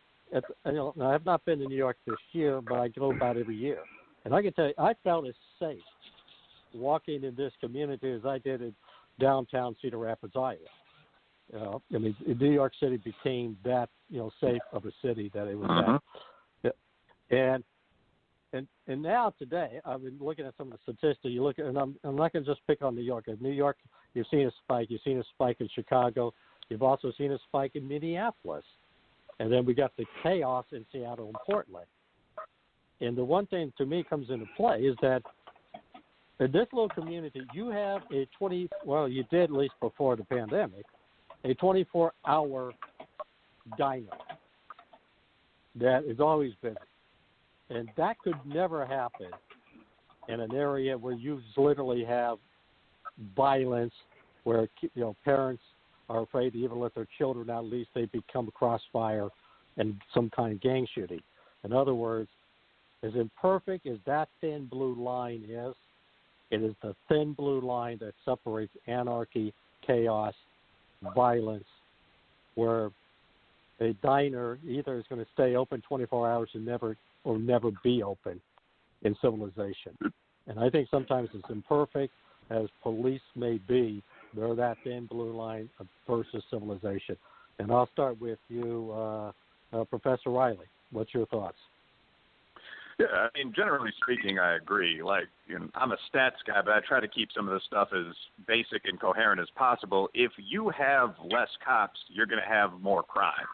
S1: I have not been to New York this year, but I go about every year. And I can tell you, I felt as safe walking in this community as I did in downtown Cedar Rapids, Iowa. New York City became that, safe of a city that it was at. And now today, I've been looking at some of the statistics. You look at, and I'm not going to just pick on New York. In New York, you've seen a spike. You've seen a spike in Chicago. You've also seen a spike in Minneapolis. And then we got the chaos in Seattle and Portland. And the one thing to me comes into play is that in this little community, you have you did at least before the pandemic, a 24-hour diner that is always busy. And that could never happen in an area where you literally have violence, where parents are afraid to even let their children out, at least they become a crossfire and some kind of gang shooting. In other words, as imperfect as that thin blue line is, it is the thin blue line that separates anarchy, chaos, violence, where a diner either is going to stay open 24 hours and never be open in civilization. And I think sometimes as imperfect as police may be, they're that thin blue line versus civilization. And I'll start with you, Professor Riley. What's your thoughts?
S4: Yeah, I mean, generally speaking, I agree. Like, I'm a stats guy, but I try to keep some of this stuff as basic and coherent as possible. If you have less cops, you're going to have more crime.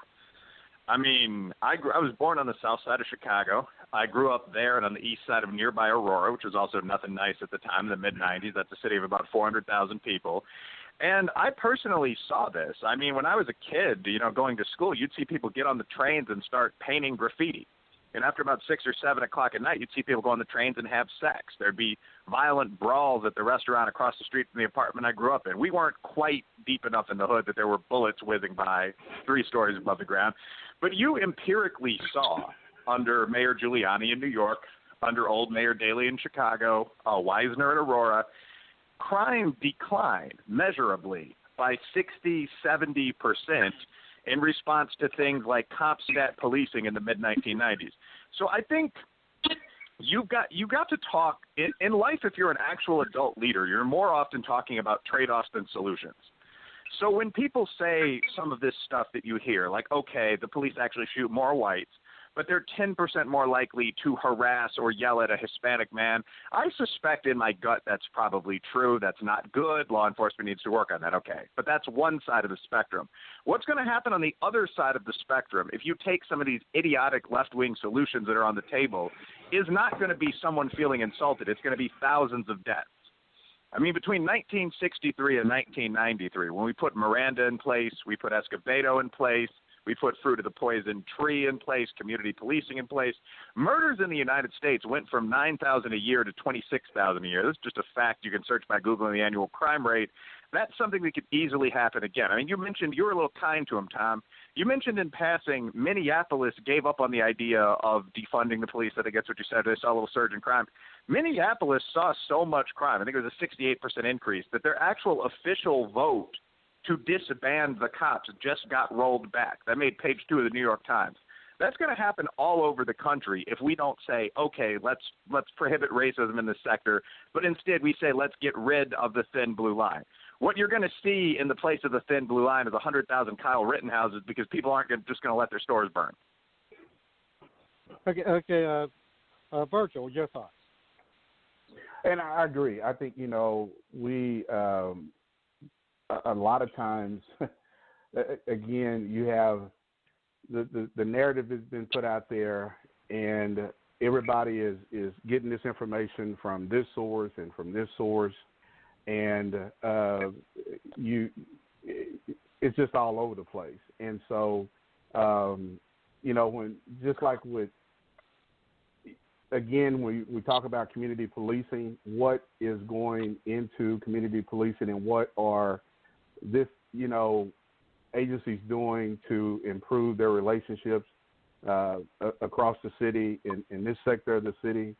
S4: I mean, I was born on the south side of Chicago. I grew up there and on the east side of nearby Aurora, which was also nothing nice at the time, in the mid-'90s. That's a city of about 400,000 people. And I personally saw this. I mean, when I was a kid, going to school, you'd see people get on the trains and start painting graffiti. And after about 6 or 7 o'clock at night, you'd see people go on the trains and have sex. There'd be violent brawls at the restaurant across the street from the apartment I grew up in. We weren't quite deep enough in the hood that there were bullets whizzing by 3 stories above the ground. But you empirically saw under Mayor Giuliani in New York, under old Mayor Daley in Chicago, Wisner in Aurora, crime declined measurably by 60, 70% in response to things like cop stat policing in the mid-1990s. So I think you've got to talk in life. If you're an actual adult leader, you're more often talking about trade-offs than solutions. So when people say some of this stuff that you hear, like, okay, the police actually shoot more whites, but they're 10% more likely to harass or yell at a Hispanic man, I suspect in my gut that's probably true. That's not good. Law enforcement needs to work on that. Okay. But that's one side of the spectrum. What's going to happen on the other side of the spectrum, if you take some of these idiotic left-wing solutions that are on the table, is not going to be someone feeling insulted. It's going to be thousands of deaths. I mean, between 1963 and 1993, when we put Miranda in place, we put Escobedo in place, we put Fruit of the Poison Tree in place, community policing in place. Murders in the United States went from 9,000 a year to 26,000 a year. This is just a fact. You can search by Googling the annual crime rate. That's something that could easily happen again. I mean, you were a little kind to him, Tom. You mentioned in passing Minneapolis gave up on the idea of defunding the police. I think that's what you said. They saw a little surge in crime. Minneapolis saw so much crime, I think it was a 68% increase, that their actual official vote to disband the cops just got rolled back. That made page 2 of the New York Times. That's going to happen all over the country if we don't say, okay, let's prohibit racism in this sector, but instead we say let's get rid of the thin blue line. What you're going to see in the place of the thin blue line is 100,000 Kyle Rittenhouses because people aren't just going to let their stores burn.
S1: Okay, Virgil, your thoughts?
S2: And I agree. I think, we a lot of times, again, you have the narrative has been put out there, and everybody is getting this information from this source and from this source, and it's just all over the place. And so, when just like with, again, we talk about community policing, what is going into community policing and what are this, agencies doing to improve their relationships across the city in this sector of the city.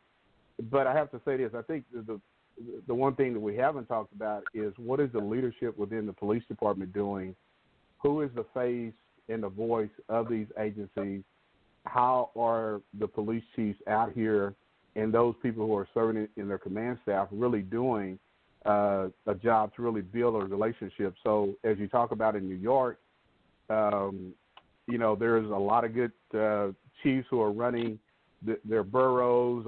S2: But I have to say this, I think the one thing that we haven't talked about is what is the leadership within the police department doing? Who is the face and the voice of these agencies? How are the police chiefs out here and those people who are serving in their command staff really doing a job to really build a relationship? So as you talk about in New York, there's a lot of good chiefs who are running their boroughs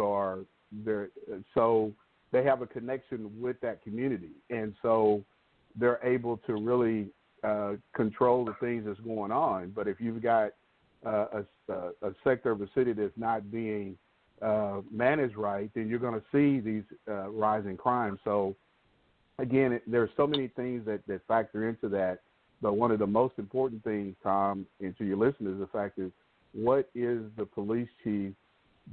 S2: so they have a connection with that community. And so they're able to really control the things that's going on. But if you've got a sector of the city that's not being managed right, then you're going to see these rising crime. So again, there's so many things that factor into that. But one of the most important things, Tom, and to your listeners, the fact is, what is the police chief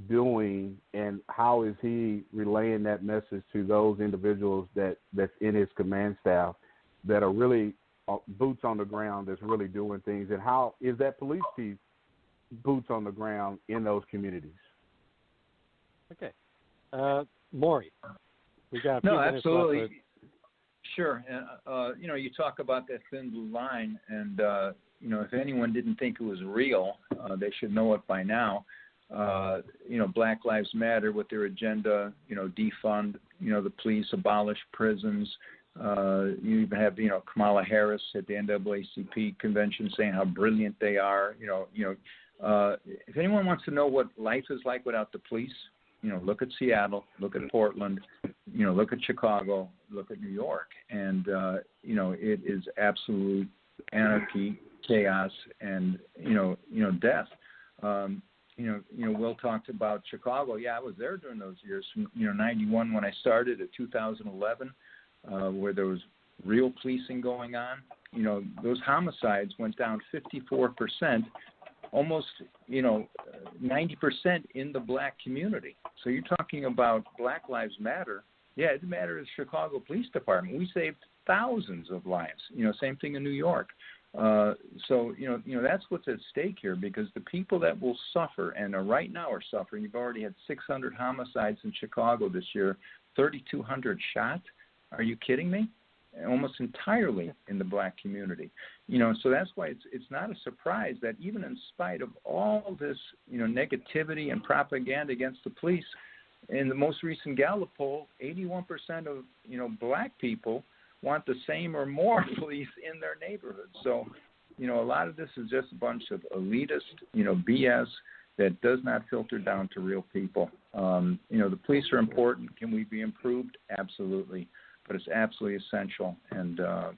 S2: doing and how is he relaying that message to those individuals that's in his command staff that are really boots on the ground, that's really doing things? And how is that police chief boots on the ground in those communities?
S1: Okay. Maury, we got a few minutes
S3: absolutely.
S1: left.
S3: Sure. You talk about that thin blue line, and if anyone didn't think it was real, they should know it by now. Black Lives Matter with their agenda, defund, the police, abolish prisons. You even have, Kamala Harris at the NAACP convention saying how brilliant they are. If anyone wants to know what life is like without the police, look at Seattle, look at Portland, look at Chicago, look at New York, and it is absolute anarchy, chaos, and death. Will talked about Chicago. Yeah, I was there during those years, from 91 when I started to 2011, where there was real policing going on. Those homicides went down 54%, almost 90% in the black community. So you're talking about Black Lives Matter. Yeah, it matters. Chicago Police Department. We saved thousands of lives. Same thing in New York. So that's what's at stake here, because the people that will suffer and right now are suffering. You've already had 600 homicides in Chicago this year, 3,200 shot. Are you kidding me? Almost entirely in the black community. So that's why it's not a surprise that even in spite of all this negativity and propaganda against the police, in the most recent Gallup poll, 81% of black people want the same or more police in their neighborhoods. So, a lot of this is just a bunch of elitist, BS that does not filter down to real people. The police are important. Can we be improved? Absolutely. But it's absolutely essential. And, I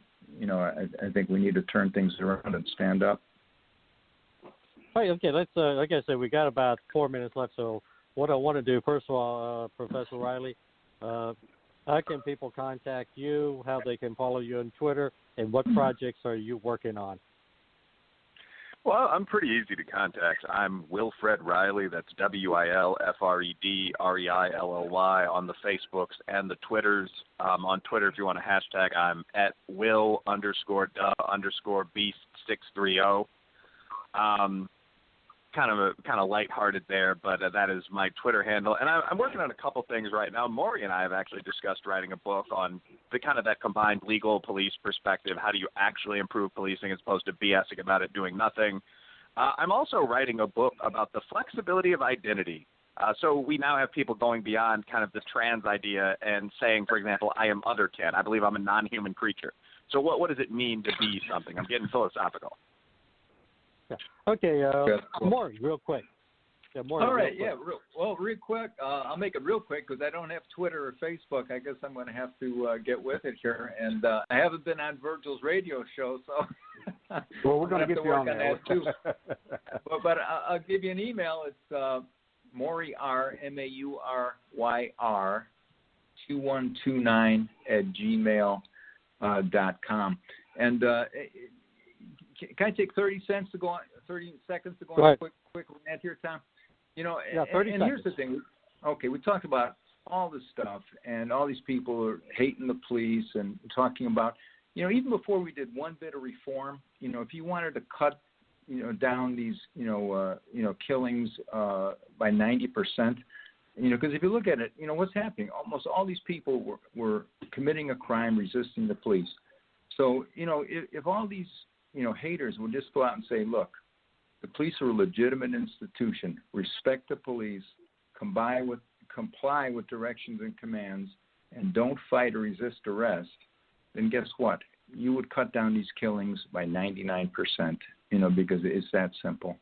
S3: think we need to turn things around and stand up.
S1: All right, okay, let's, like I said, we got about 4 minutes left. So what I want to do, first of all, Professor Riley, how can people contact you, how they can follow you on Twitter, and what projects are you working on?
S4: Well, I'm pretty easy to contact. I'm Wilfred Riley. That's WILFRED REILLY on the Facebooks and the Twitters. On Twitter, if you want a hashtag, I'm at Will_Beast630. Kind of lighthearted there, but that is my Twitter handle. And I'm working on a couple things right now. Maury and I have actually discussed writing a book on the kind of that combined legal police perspective. How do you actually improve policing as opposed to BSing about it doing nothing? I'm also writing a book about the flexibility of identity. So we now have people going beyond kind of the trans idea and saying, for example, I am other-can. I believe I'm a non-human creature. So what does it mean to be something? I'm getting philosophical.
S1: Okay, Maury, real quick. Yeah, Maury,
S3: all right, real quick. I'll make it real quick because I don't have Twitter or Facebook. I guess I'm going to have to get with it here. And I haven't been on Virgil's radio show, so
S2: well, we're going to get you on
S3: that too. but I'll give you an email. It's Maury R, MAURYR 2129 @gmail.com. And can I take 30 seconds to go on a quick rant here, Tom?
S1: 30
S3: and
S1: seconds.
S3: Here's the thing. Okay, we talked about all this stuff, and all these people are hating the police and talking about, even before we did one bit of reform, if you wanted to cut, down these, killings by 90%, because if you look at it, what's happening? Almost all these people were committing a crime, resisting the police. So, if all these haters will just go out and say, look, the police are a legitimate institution. Respect the police, comply with directions and commands, and don't fight or resist arrest, then guess what? You would cut down these killings by 99%, because it's that simple.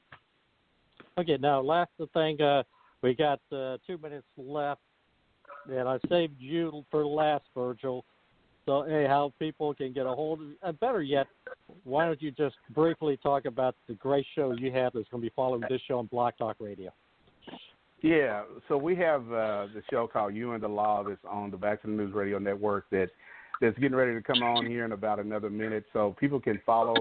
S1: Okay, now last thing, we got 2 minutes left, and I saved you for last, Virgil. So, hey, how people can get a hold of you. And better yet, why don't you just briefly talk about the great show you have that's going to be following this show on Block Talk Radio?
S2: Yeah, so we have the show called You and the Law that's on the Bachelor News Radio Network that's getting ready to come on here in about another minute. So people can follow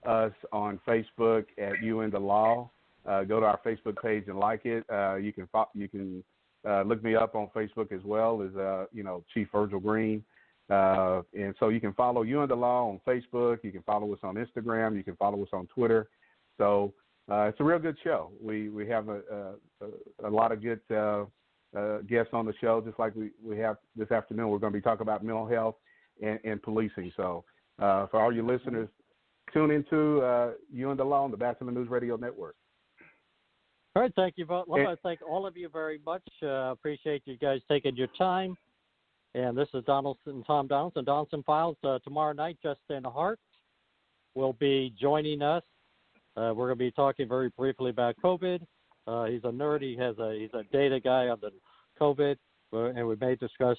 S2: us on Facebook at You and the Law. Go to our Facebook page and like it. You can look me up on Facebook as well as Chief Virgil Green. And so you can follow You and the Law on Facebook. You can follow us on Instagram. You can follow us on Twitter. So it's a real good show. We have a lot of good guests on the show, just like we have this afternoon. We're going to be talking about mental health and policing. So for all your listeners, tune into You and the Law on the Bachelor News Radio Network.
S1: All right, thank you. I want to thank all of you very much. Appreciate you guys taking your time. And this is Donelson, Tom Donelson, Donelson Files. Tomorrow night, Justin Hart will be joining us. We're going to be talking very briefly about COVID. He's a nerd. He's a data guy on the COVID, and we may discuss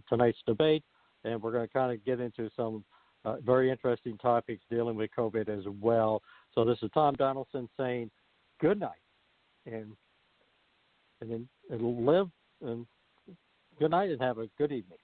S1: tonight's debate. And we're going to kind of get into some very interesting topics dealing with COVID as well. So this is Tom Donelson saying good night, and live and good night, and have a good evening.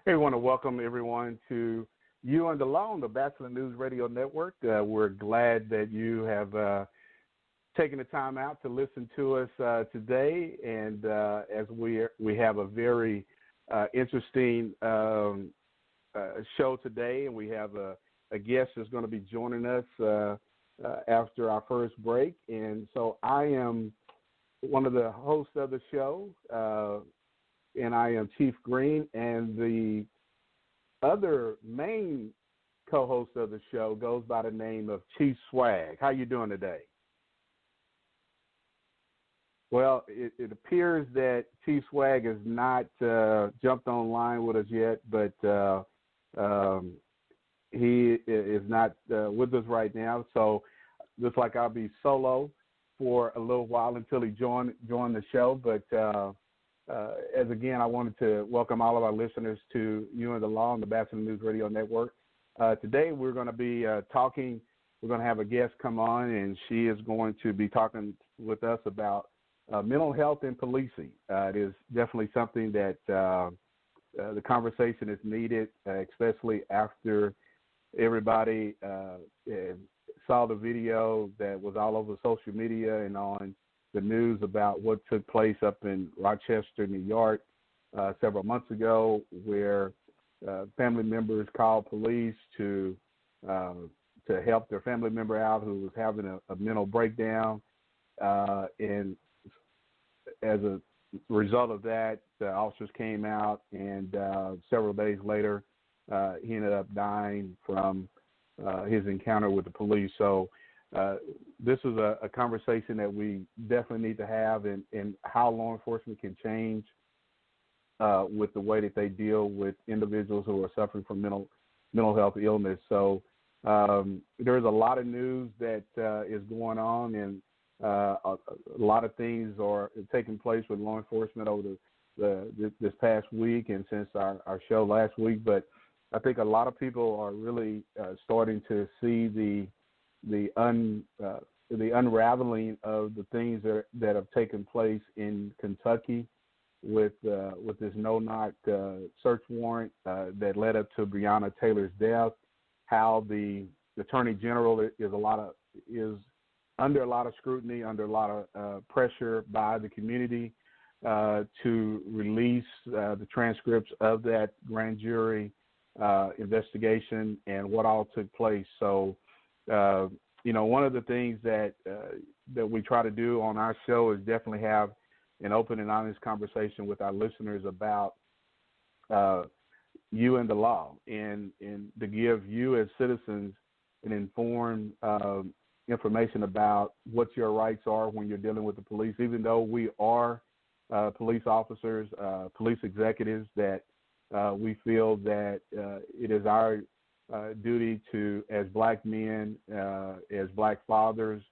S2: Hey, we want to welcome everyone to You and the Law on the Bachelor News Radio Network. We're glad that you have taken the time out to listen to us today. And as we have a very interesting show today, and we have a guest that's going to be joining us after our first break. And so I am one of the hosts of the show, and I am Chief Green, and the other main co-host of the show goes by the name of Chief Swag. How you doing today? Well, it appears that Chief Swag has not jumped online with us yet, but he is not with us right now. So looks like I'll be solo for a little while until he join the show. But as again, I wanted to welcome all of our listeners to You and the Law on the Bachelor News Radio Network. Today we're going to be talking. We're going to have a guest come on, and she is going to be talking with us about mental health and policing. It is definitely something that the conversation is needed, especially after everybody saw the video that was all over social media and on the news about what took place up in Rochester, New York, several months ago, where family members called police to help their family member out who was having a mental breakdown. And as a result of that, the officers came out, and several days later, he ended up dying from his encounter with the police. So this is a conversation that we definitely need to have, and how law enforcement can change with the way that they deal with individuals who are suffering from mental health illness. So there's a lot of news that is going on, and a lot of things are taking place with law enforcement over this past week and since our show last week. But I think a lot of people are really starting to see the unraveling of the things that have taken place in Kentucky with this no-knock search warrant that led up to Breonna Taylor's death. How the Attorney General is under a lot of scrutiny, under a lot of pressure by the community to release the transcripts of that grand jury investigation and what all took place. So, one of the things that we try to do on our show is definitely have an open and honest conversation with our listeners about you and the law, and to give you as citizens an informed information about what your rights are when you're dealing with the police. Even though we are police officers, police executives, that we feel that it is our duty to, as black men, as black fathers,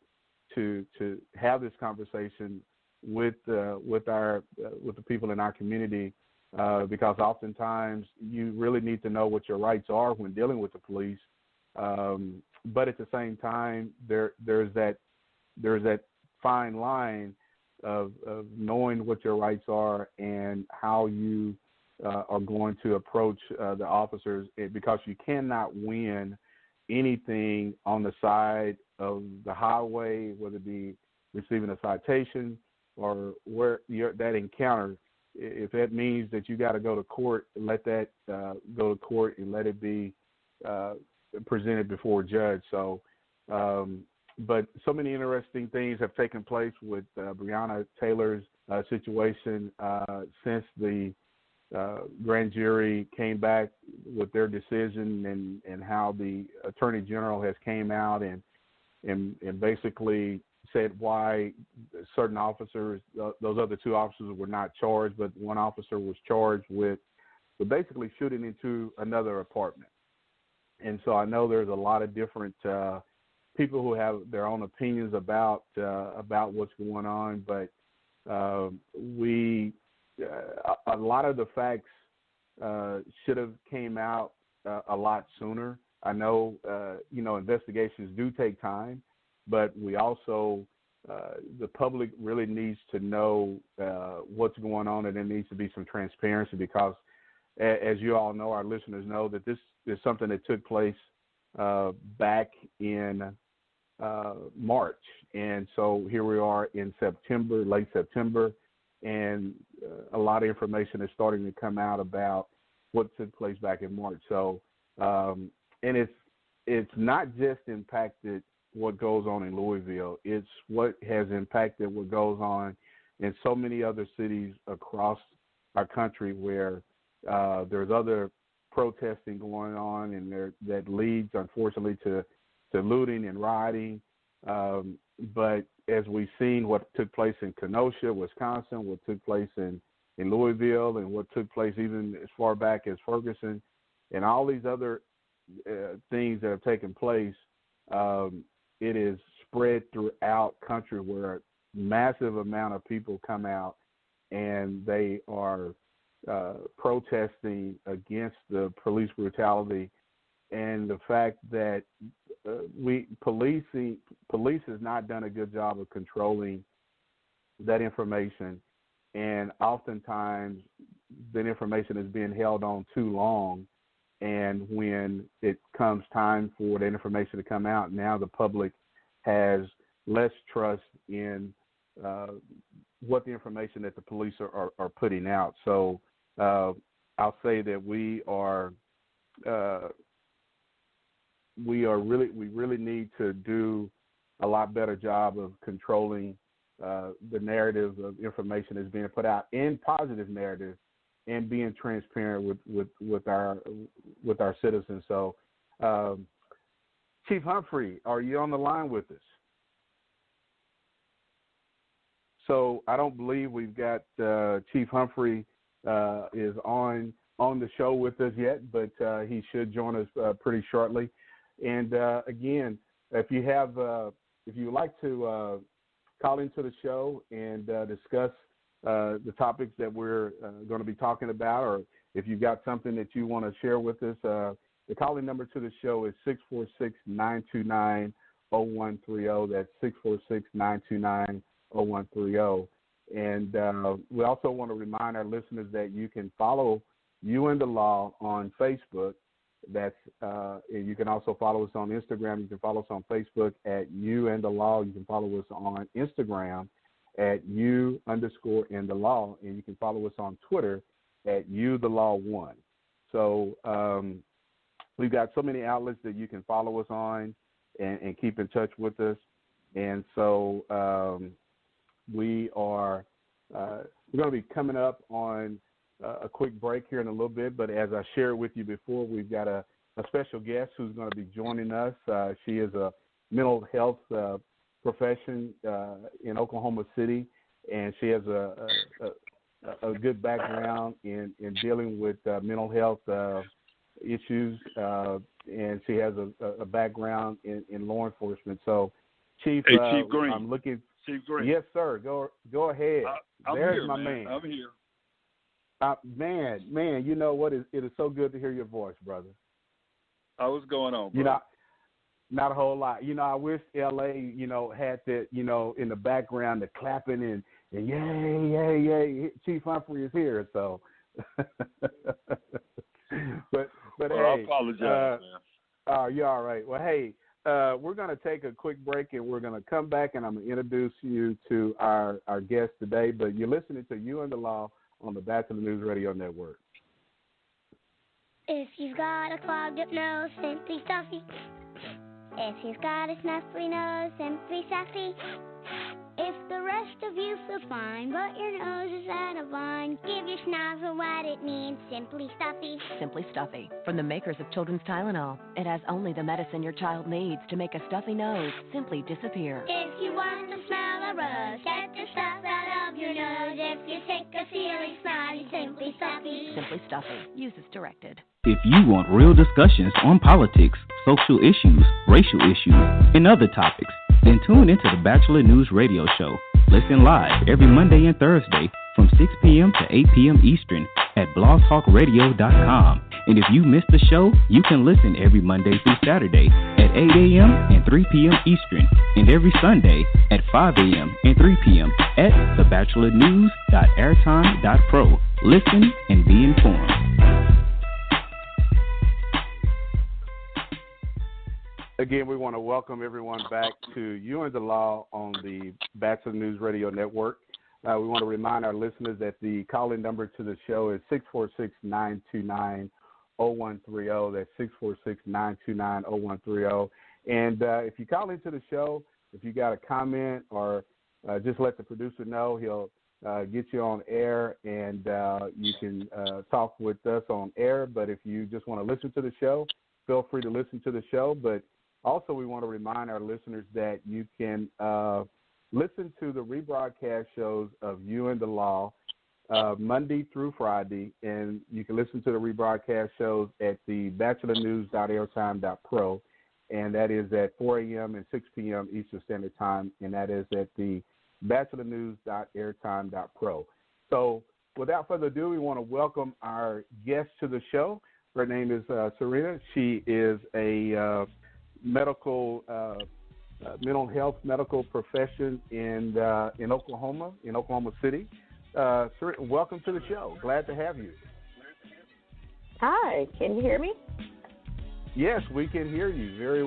S2: to have this conversation with the people in our community, because oftentimes you really need to know what your rights are when dealing with the police. But at the same time, there's that fine line of knowing what your rights are and how you are going to approach the officers, because you cannot win anything on the side of the highway, whether it be receiving a citation or that encounter. If that means that you got to go to court, let that go to court and let it be presented before a judge. So, but so many interesting things have taken place with Breonna Taylor's situation since the grand jury came back with their decision, and how the Attorney General has came out and basically said why certain officers, those other two officers, were not charged, but one officer was charged with basically shooting into another apartment. And so I know there's a lot of different people who have their own opinions about what's going on, but a lot of the facts should have came out a lot sooner. I know, investigations do take time, but we also, the public really needs to know what's going on, and there needs to be some transparency, because as you all know, our listeners know, that this is something that took place back in March. And so here we are in September, late September, and a lot of information is starting to come out about what took place back in March. So, and it's not just impacted what goes on in Louisville. It's what has impacted what goes on in so many other cities across our country, where there's other protesting going on, and that leads, unfortunately, to looting and rioting. But as we've seen what took place in Kenosha, Wisconsin, what took place in Louisville, and what took place even as far back as Ferguson, and all these other things that have taken place, it is spread throughout country, where a massive amount of people come out and they are protesting against the police brutality, and the fact that police has not done a good job of controlling that information, and oftentimes that information is being held on too long. And when it comes time for that information to come out, now the public has less trust in what the information that the police are putting out. So I'll say that we really need to do a lot better job of controlling the narrative of information that's being put out, in positive narrative, and being transparent with our citizens. So, Chief Humphrey, are you on the line with us? So I don't believe we've got Chief Humphrey is on the show with us yet, but he should join us pretty shortly. And again, if you'd like to call into the show and discuss the topics that we're going to be talking about, or if you've got something that you want to share with us, the calling number to the show is 646-929-0130. That's 646-929-0130. And we also want to remind our listeners that you can follow You and the Law on Facebook. And you can also follow us on Instagram. You can follow us on Facebook at You and the Law. You can follow us on Instagram at You_and_the_law, and you can follow us on Twitter at YouTheLaw1. So we've got so many outlets that you can follow us on and keep in touch with us. And so we're going to be coming up on a quick break here in a little bit, but as I shared with you before, we've got a special guest who's going to be joining us. She is a mental health profession in Oklahoma City, and she has a good background in dealing with mental health issues, and she has a background in law enforcement. So, Chief,
S11: Chief Green.
S2: I'm looking.
S11: Chief Green.
S2: Yes, sir. Go ahead.
S11: I'm
S2: There's
S11: here,
S2: my man.
S11: I'm here.
S2: Man, you know what? It is so good to hear your voice, brother.
S11: What's going on, brother?
S2: You know, not a whole lot. You know, I wish LA, had that, in the background, the clapping and yay, Chief Humphrey is here. So, but
S11: well,
S2: hey,
S11: I apologize, man.
S2: You're all right. Well, hey, we're going to take a quick break, and we're going to come back, and I'm going to introduce you to our guest today. But you're listening to You and the Law on the Bachelor News Radio Network.
S12: If you've got a clogged up nose, simply stuffy. If you've got a snuffly nose, simply sassy. If the rest of you feel fine, but your nose is out of line, give your schnozzle what it needs, Simply Stuffy.
S13: Simply Stuffy, from the makers of Children's Tylenol. It has only the medicine your child needs to make a stuffy nose simply disappear.
S12: If you want to smell a rose, get the stuff out of your nose. If you're sick of feeling snotty, Simply Stuffy.
S13: Simply Stuffy. Use as directed.
S10: If you want real discussions on politics, social issues, racial issues, and other topics, then tune into the Bachelor News Radio Show. Listen live every Monday and Thursday from 6 p.m. to 8 p.m. Eastern at blogtalkradio.com. And if you missed the show, you can listen every Monday through Saturday at 8 a.m. and 3 p.m. Eastern, and every Sunday at 5 a.m. and 3 p.m. at thebatchelornews.airtime.pro. Listen and be informed.
S2: Again, we want to welcome everyone back to You and the Law on the Bachelor News Radio Network. We want to remind our listeners that the call-in number to the show is 646-929-0130. That's 646-929-0130. And if you call into the show, if you got a comment or just let the producer know, he'll get you on air, and you can talk with us on air. But if you just want to listen to the show, feel free to listen to the show. But also, we want to remind our listeners that you can listen to the rebroadcast shows of You and the Law Monday through Friday, and you can listen to the rebroadcast shows at thebatchelornews.airtime.pro, and that is at 4 a.m. and 6 p.m. Eastern Standard Time, and that is at thebatchelornews.airtime.pro. So without further ado, we want to welcome our guest to the show. Her name is Serena. She is a mental health medical profession in Oklahoma City. Serena, welcome to the show. Glad to have you.
S14: Hi, can you hear me?
S2: Yes, we can hear you. Very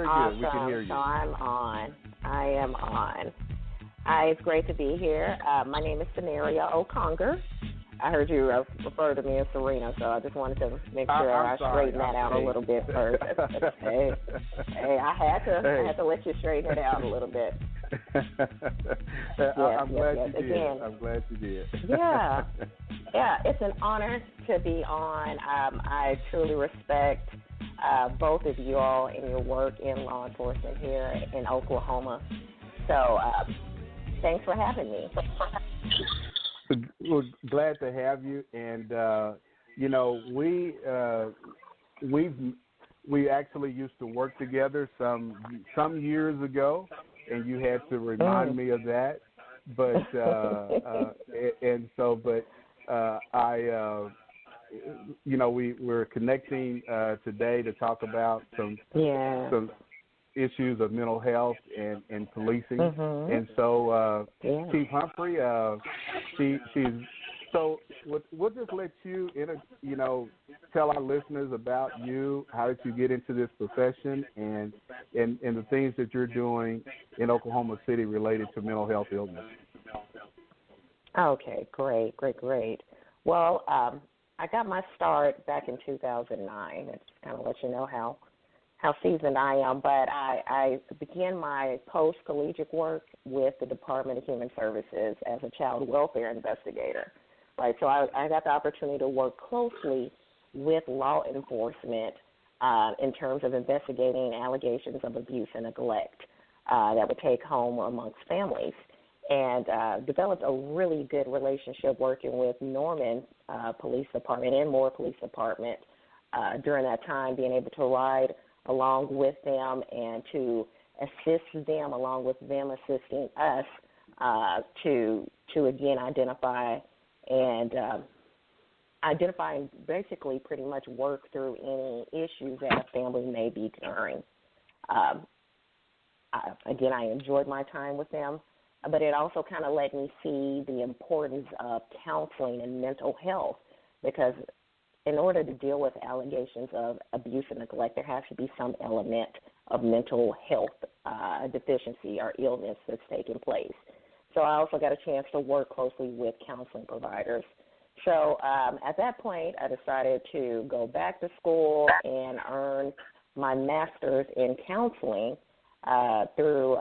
S14: awesome.
S2: Good. We can hear you.
S14: So I'm on. I am on. It's great to be here. My name is Scenario O'Conger. I heard you refer to me as Serena, so I just wanted to make sure I straighten that out a little bit first. Hey, I had to let you straighten it out a little bit.
S2: I'm glad you did.
S14: Again,
S2: I'm glad you did.
S14: Yeah, it's an honor to be on. I truly respect both of you all in your work in law enforcement here in Oklahoma. So thanks for having me.
S2: We're glad to have you, and we actually used to work together some years ago, and you had to remind me of that. But we're connecting today to talk about some issues of mental health and policing.
S14: Mm-hmm.
S2: And so Chief Humphrey, so we'll just let you tell our listeners about you. How did you get into this profession, and the things that you're doing in Oklahoma City related to mental health illness?
S14: Okay, great. Well, I got my start back in 2009. That's kind of let you know how seasoned I am, but I began my post-collegiate work with the Department of Human Services as a child welfare investigator, right? So I got the opportunity to work closely with law enforcement in terms of investigating allegations of abuse and neglect that would take home amongst families, and developed a really good relationship working with Norman Police Department and Moore Police Department during that time, being able to ride along with them and to assist them along with them assisting us to again identify and basically pretty much work through any issues that a family may be carrying. Again, I enjoyed my time with them, but it also kind of let me see the importance of counseling and mental health, because in order to deal with allegations of abuse and neglect, there has to be some element of mental health deficiency or illness that's taking place. So I also got a chance to work closely with counseling providers. So at that point, I decided to go back to school and earn my master's in counseling through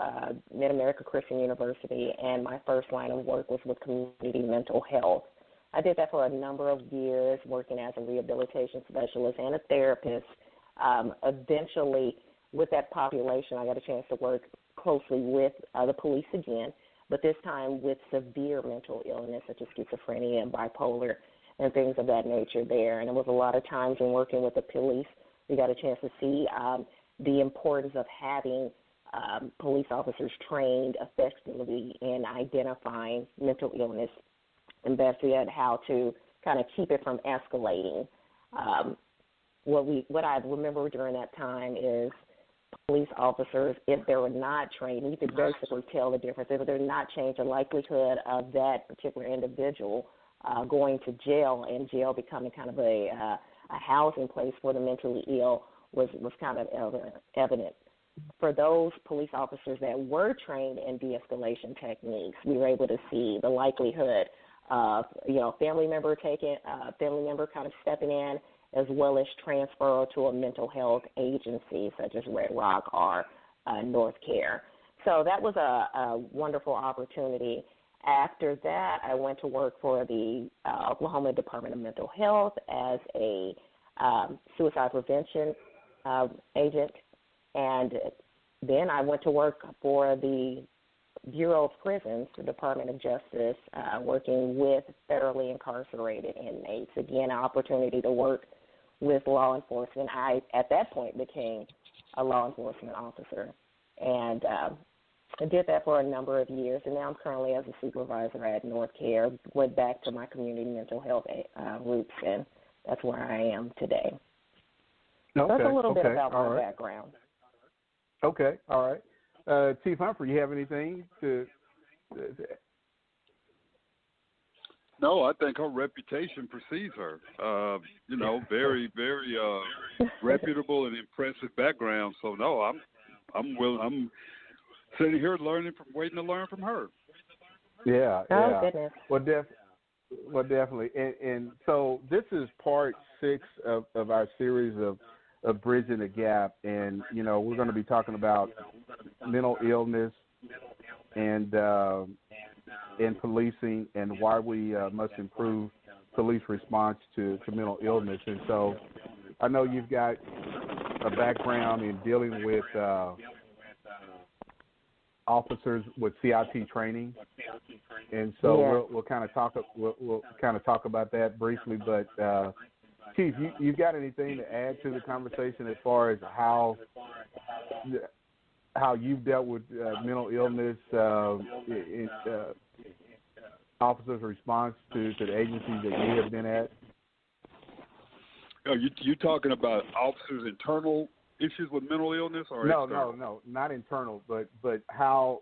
S14: Mid-America Christian University, and my first line of work was with community mental health. I did that for a number of years, working as a rehabilitation specialist and a therapist. Eventually, with that population, I got a chance to work closely with the police again, but this time with severe mental illness such as schizophrenia and bipolar and things of that nature there. And it was a lot of times in working with the police, we got a chance to see the importance of having police officers trained effectively in identifying mental illness, and best yet, how to kind of keep it from escalating. What I remember during that time is police officers, if they were not trained, you could basically tell the difference. If they're not trained, the likelihood of that particular individual going to jail and jail becoming kind of a housing place for the mentally ill was kind of evident. For those police officers that were trained in de-escalation techniques, we were able to see the likelihood of, family member kind of stepping in, as well as transfer to a mental health agency such as Red Rock or North Care. So that was a wonderful opportunity. After that, I went to work for the Oklahoma Department of Mental Health as a suicide prevention agent, and then I went to work for the Bureau of Prisons, the Department of Justice, working with federally incarcerated inmates. Again, an opportunity to work with law enforcement. I, at that point, became a law enforcement officer, and I did that for a number of years, and now I'm currently as a supervisor at North Care. Went back to my community mental health roots, and that's where I am today.
S2: Okay.
S14: So that's a little bit about my background.
S2: Okay, all right. Chief Humphrey, you have anything to
S11: No, I think her reputation precedes her. Very, very reputable and impressive background. So no, I'm sitting here waiting to learn from her.
S2: Yeah.
S14: Goodness.
S2: Well, definitely. And so this is part 6 of our series of Bridging the Gap, and we're going to be talking about mental illness and policing, and why we must improve police response to mental illness. And so I know you've got a background in dealing with officers with CIT training, and so we'll kind of talk about that briefly. But Chief, you got anything to add to the conversation as far as how you've dealt with mental illness, officers' response to the agencies that you have been at?
S11: Are you talking about officers' internal issues with mental illness, or external?
S2: No, not internal, but how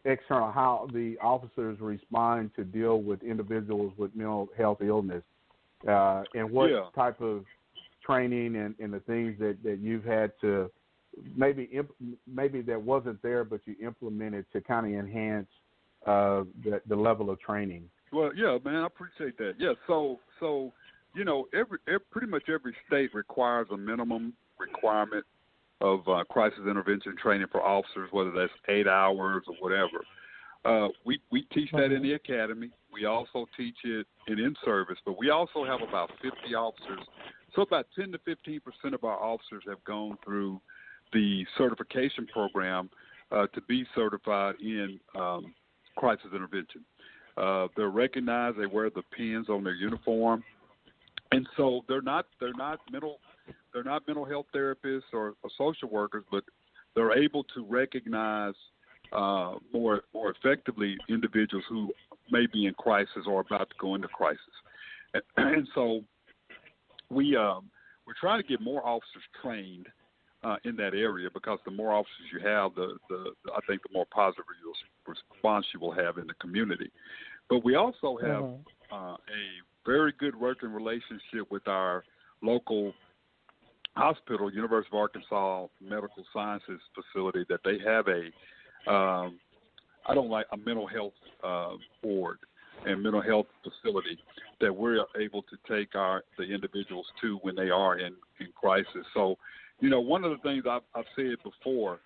S2: external, how the officers respond to deal with individuals with mental health illness, and what type of training and the things that you've had to maybe that wasn't there, but you implemented to kind of enhance the level of training.
S11: Well, yeah, man, I appreciate that. Yeah, so pretty much every state requires a minimum requirement of crisis intervention training for officers, whether that's 8 hours or whatever. We teach that in the academy. We also teach it in service, but we also have about 50 officers. So about 10 to 15% of our officers have gone through the certification program to be certified in crisis intervention. They're recognized. They wear the pins on their uniform. And so they're not mental health therapists or social workers, but they're able to recognize more effectively individuals who may be in crisis or about to go into crisis. And so we're trying to get more officers trained in that area, because the more officers you have, I think the more positive response you will have in the community. But we also have a very good working relationship with our local hospital, University of Arkansas Medical Sciences facility, that they have a mental health board and mental health facility that we're able to take the individuals to when they are in crisis. So, one of the things I've said before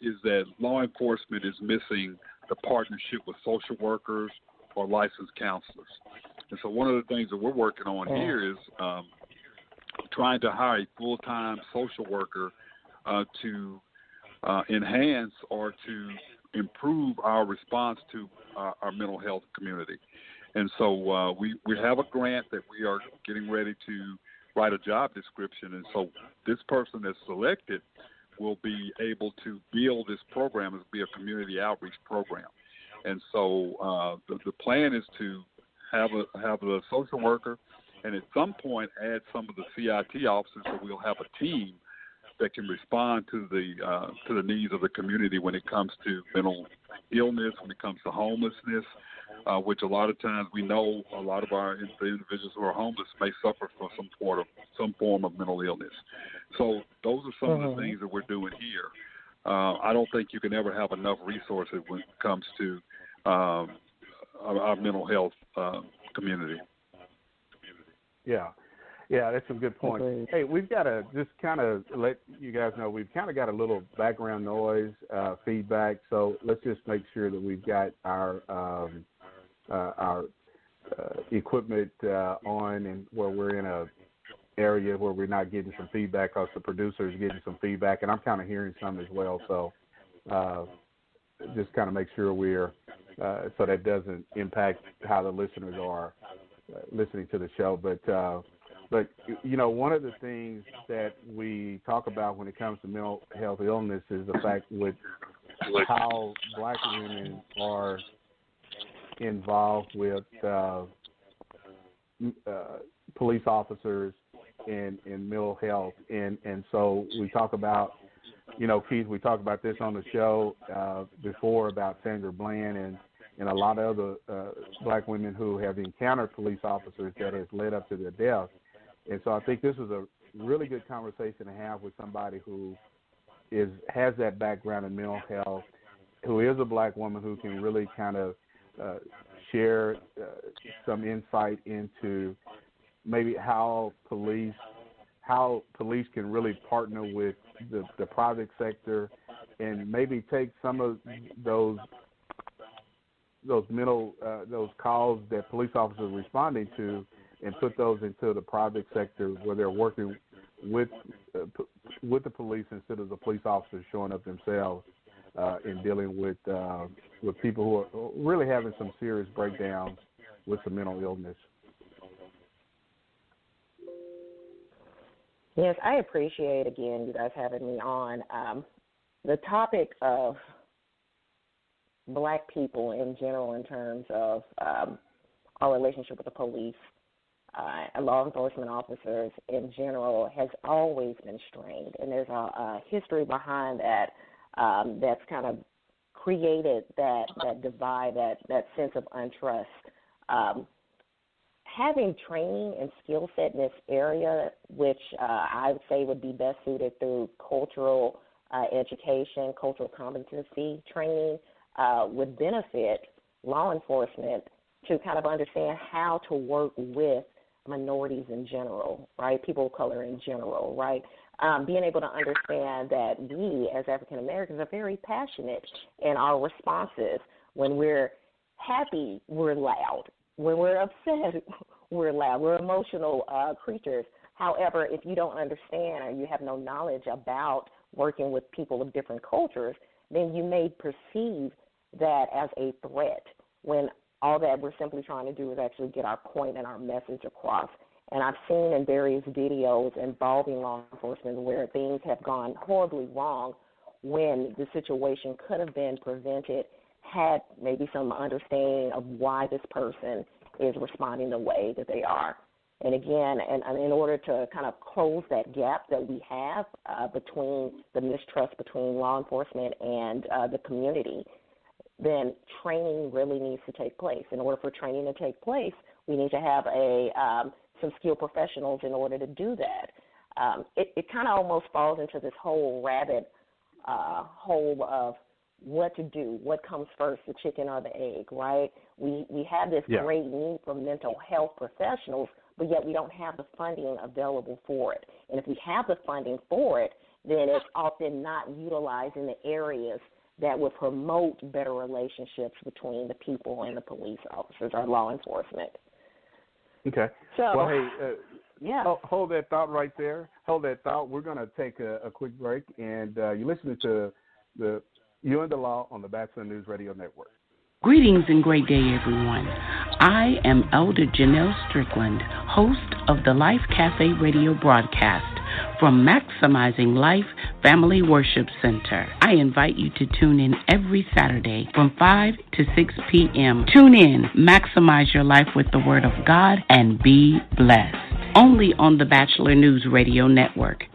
S11: is that law enforcement is missing the partnership with social workers or licensed counselors. And so one of the things that we're working on here is trying to hire a full-time social worker to enhance or to improve our response to our mental health community. And so we have a grant that we are getting ready to write a job description. And so this person that's selected will be able to build this program as be a community outreach program. And so the plan is to have a social worker, and at some point add some of the CIT officers, so we'll have a team that can respond to the needs of the community when it comes to mental illness, when it comes to homelessness, which a lot of times we know a lot of the individuals who are homeless may suffer from some form of mental illness. So those are some of the things that we're doing here. I don't think you can ever have enough resources when it comes to our mental health community.
S2: Yeah, that's some good points. Okay. Hey, we've got to just kind of let you guys know we've kind of got a little background noise feedback, so let's just make sure that we've got our equipment on, and where we're in a area where we're not getting some feedback, because the producer is getting some feedback, and I'm kind of hearing some as well. So just kind of make sure we're so that doesn't impact how the listeners are listening to the show. But one of the things that we talk about when it comes to mental health illness is the fact with how Black women are involved with police officers in mental health, and so we talk about, Keith, we talked about this on the show before about Sandra Bland and a lot of other Black women who have encountered police officers that has led up to their death. And so I think this is a really good conversation to have with somebody who has that background in mental health, who is a Black woman who can really kind of share some insight into maybe how police can really partner with the private sector, and maybe take some of those those calls that police officers are responding to and put those into the private sector where they're working with the police instead of the police officers showing up themselves and dealing with people who are really having some serious breakdowns with some mental illness.
S14: Yes, I appreciate, again, you guys having me on. The topic of Black people in general in terms of our relationship with the police and law enforcement officers in general has always been strained, and there's a history behind that that's kind of created that divide, that sense of untrust. Having training and skill set in this area, which I would say would be best suited through cultural education, cultural competency training, would benefit law enforcement to kind of understand how to work with minorities in general, right? People of color in general, right? Being able to understand that we as African Americans are very passionate in our responses. When we're happy, we're loud. When we're upset, we're loud. We're emotional creatures. However, if you don't understand or you have no knowledge about working with people of different cultures, then you may perceive that as a threat when all that we're simply trying to do is actually get our point and our message across. And I've seen in various videos involving law enforcement where things have gone horribly wrong when the situation could have been prevented had maybe some understanding of why this person is responding the way that they are. And again, and in order to kind of close that gap that we have between the mistrust between law enforcement and the community, then training really needs to take place. In order for training to take place, we need to have some skilled professionals in order to do that. It kind of almost falls into this whole rabbit hole of what to do, what comes first, the chicken or the egg, right? We have this great need for mental health professionals, but yet we don't have the funding available for it. And if we have the funding for it, then it's often not utilized in the areas that would promote better relationships between the people and the police officers or law enforcement.
S2: Okay.
S14: So,
S2: well, hey, hold that thought right there. Hold that thought. We're going to take a quick break, and you're listening to the You and the Law on the Bachelor News Radio Network.
S15: Greetings and great day, everyone. I am Elder Janelle Strickland, host of the Life Cafe radio broadcast from Maximizing Life Family Worship Center. I invite you to tune in every Saturday from 5 to 6 p.m. Tune in, maximize your life with the Word of God, and be blessed. Only on the Bachelor News Radio Network.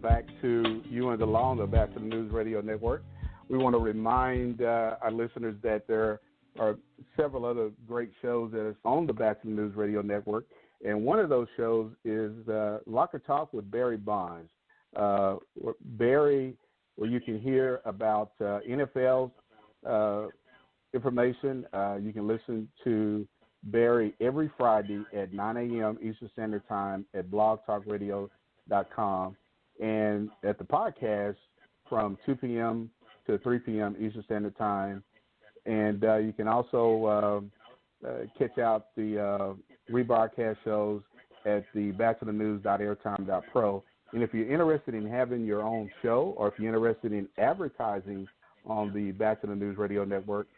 S2: Back to You and the Law on the Bachelor News Radio Network. We want to remind our listeners that there are several other great shows that are on the Bachelor News Radio Network, and one of those shows is Locker Talk with Barry Bonds. Barry, where you can hear about NFL information. You can listen to Barry every Friday at 9 a.m. Eastern Standard Time at blogtalkradio.com. And at the podcast from 2 p.m. to 3 p.m. Eastern Standard Time. And you can also catch out the rebroadcast shows at thebatchelornews.airtime.pro. And if you're interested in having your own show, or if you're interested in advertising on the Bachelor News Radio Network,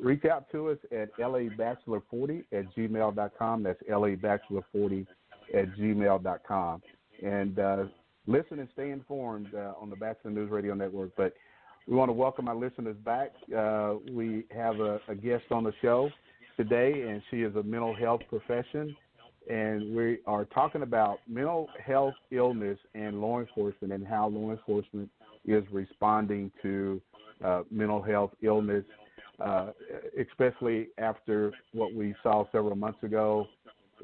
S2: reach out to us at labachelor40@gmail.com. That's labachelor40@gmail.com. And listen and stay informed on the Bachelor News Radio Network. But we want to welcome our listeners back. We have a guest on the show today, and she is a mental health professional. And we are talking about mental health illness and law enforcement, and how law enforcement is responding to mental health illness, especially after what we saw several months ago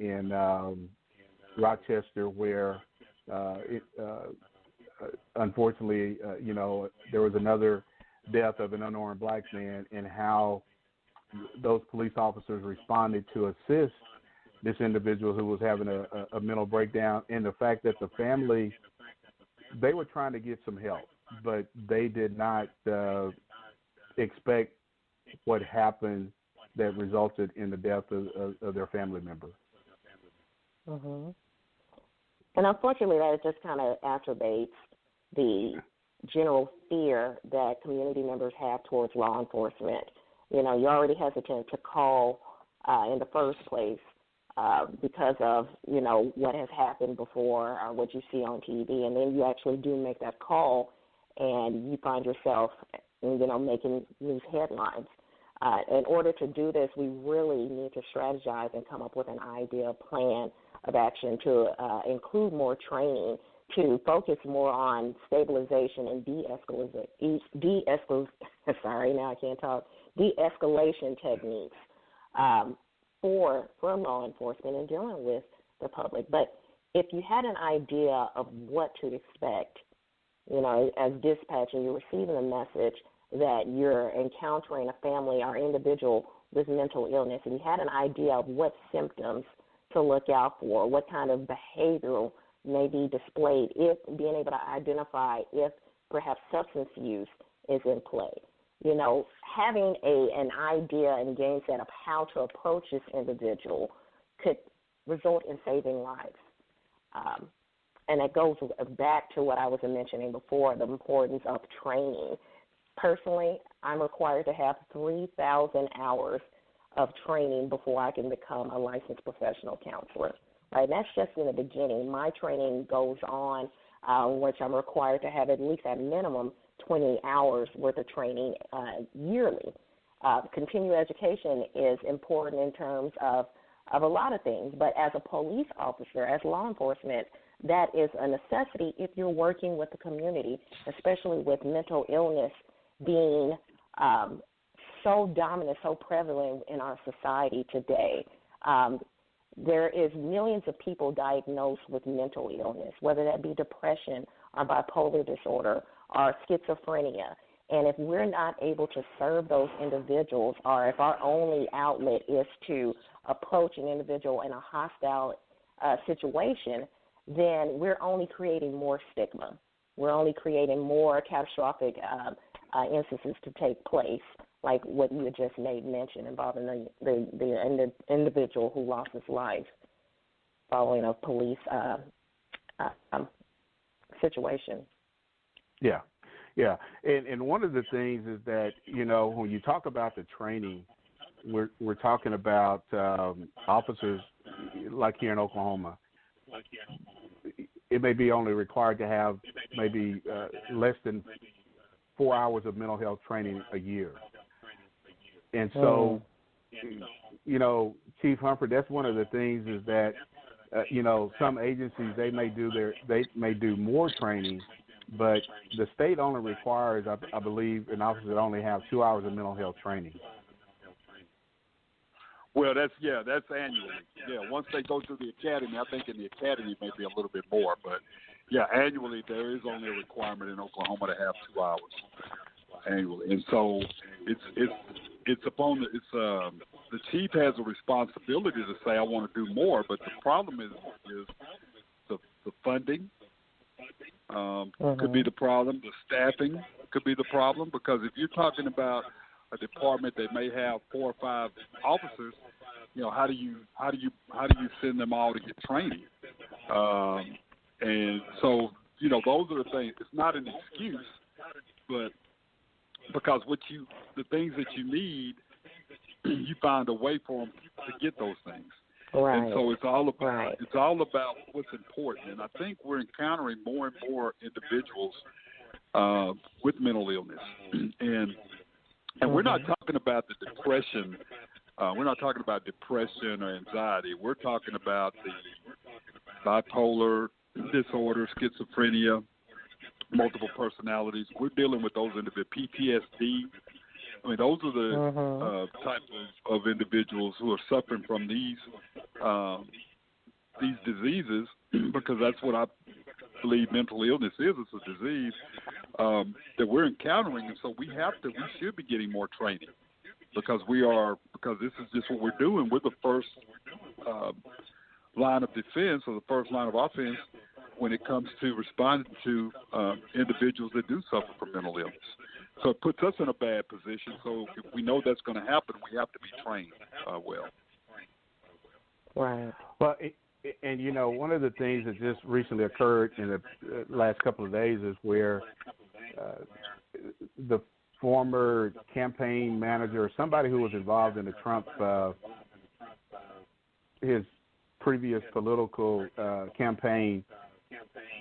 S2: in Rochester, where unfortunately, there was another death of an unarmed black man, and how those police officers responded to assist this individual who was having a mental breakdown, and the fact that the family, they were trying to get some help, but they did not expect what happened that resulted in the death of their family member.
S14: Mm-hmm. And unfortunately, that just kind of exacerbates the general fear that community members have towards law enforcement. You're already hesitant to call in the first place because of, what has happened before or what you see on TV. And then you actually do make that call, and you find yourself, making news headlines. In order to do this, we really need to strategize and come up with an idea, plan of action to include more training, to focus more on stabilization and de-escalation techniques for law enforcement and dealing with the public. But if you had an idea of what to expect, as dispatcher, you're receiving a message that you're encountering a family or individual with mental illness, and you had an idea of what symptoms to look out for, what kind of behavioral may be displayed, if being able to identify if perhaps substance use is in play. Having an idea and game set of how to approach this individual could result in saving lives. And it goes back to what I was mentioning before, the importance of training. Personally, I'm required to have 3,000 hours of training before I can become a licensed professional counselor. Right? That's just in the beginning. My training goes on, which I'm required to have at least at minimum 20 hours worth of training yearly. Continuing education is important in terms of a lot of things, but as a police officer, as law enforcement, that is a necessity if you're working with the community, especially with mental illness being so dominant, so prevalent in our society today. There is millions of people diagnosed with mental illness, whether that be depression or bipolar disorder or schizophrenia. And if we're not able to serve those individuals, or if our only outlet is to approach an individual in a hostile situation, then we're only creating more stigma. We're only creating more catastrophic instances to take place, like what you had just made mention involving the individual who lost his life following a police situation.
S2: Yeah. And one of the things is that, when you talk about the training, we're talking about officers like here in Oklahoma. It may be only required to have maybe less than 4 hours of mental health training a year. And so, Chief Humphrey, that's one of the things is that, some agencies, they may do more training, but the state only requires, I believe, an officer that only have 2 hours of mental health training.
S11: Well, that's annually. Yeah, once they go through the academy, I think in the academy maybe a little bit more, but yeah, annually there is only a requirement in Oklahoma to have 2 hours annually, and so the chief has a responsibility to say I want to do more, but the problem is the funding could be the problem, the staffing could be the problem, because if you're talking about a department that may have 4 or 5 officers, how do you send them all to get training? And so, those are the things. It's not an excuse, but because the things that you need, you find a way for them to get those things.
S14: Right.
S11: And so it's all about what's important. And I think we're encountering more and more individuals with mental illness, and we're not talking about the depression. We're not talking about depression or anxiety. We're talking about the bipolar disorder, schizophrenia, multiple personalities. We're dealing with those individuals, PTSD. I mean, those are the type of individuals who are suffering from these diseases, because that's what I believe mental illness is. It's a disease that we're encountering, and so we should be getting more training, because this is just what we're doing. We're the first line of defense, or the first line of offense when it comes to responding to individuals that do suffer from mental illness. So it puts us in a bad position. So if we know that's going to happen, we have to be trained well.
S14: Right.
S2: Well, and one of the things that just recently occurred in the last couple of days is where the former campaign manager, or somebody who was involved in the Trump, his previous political campaign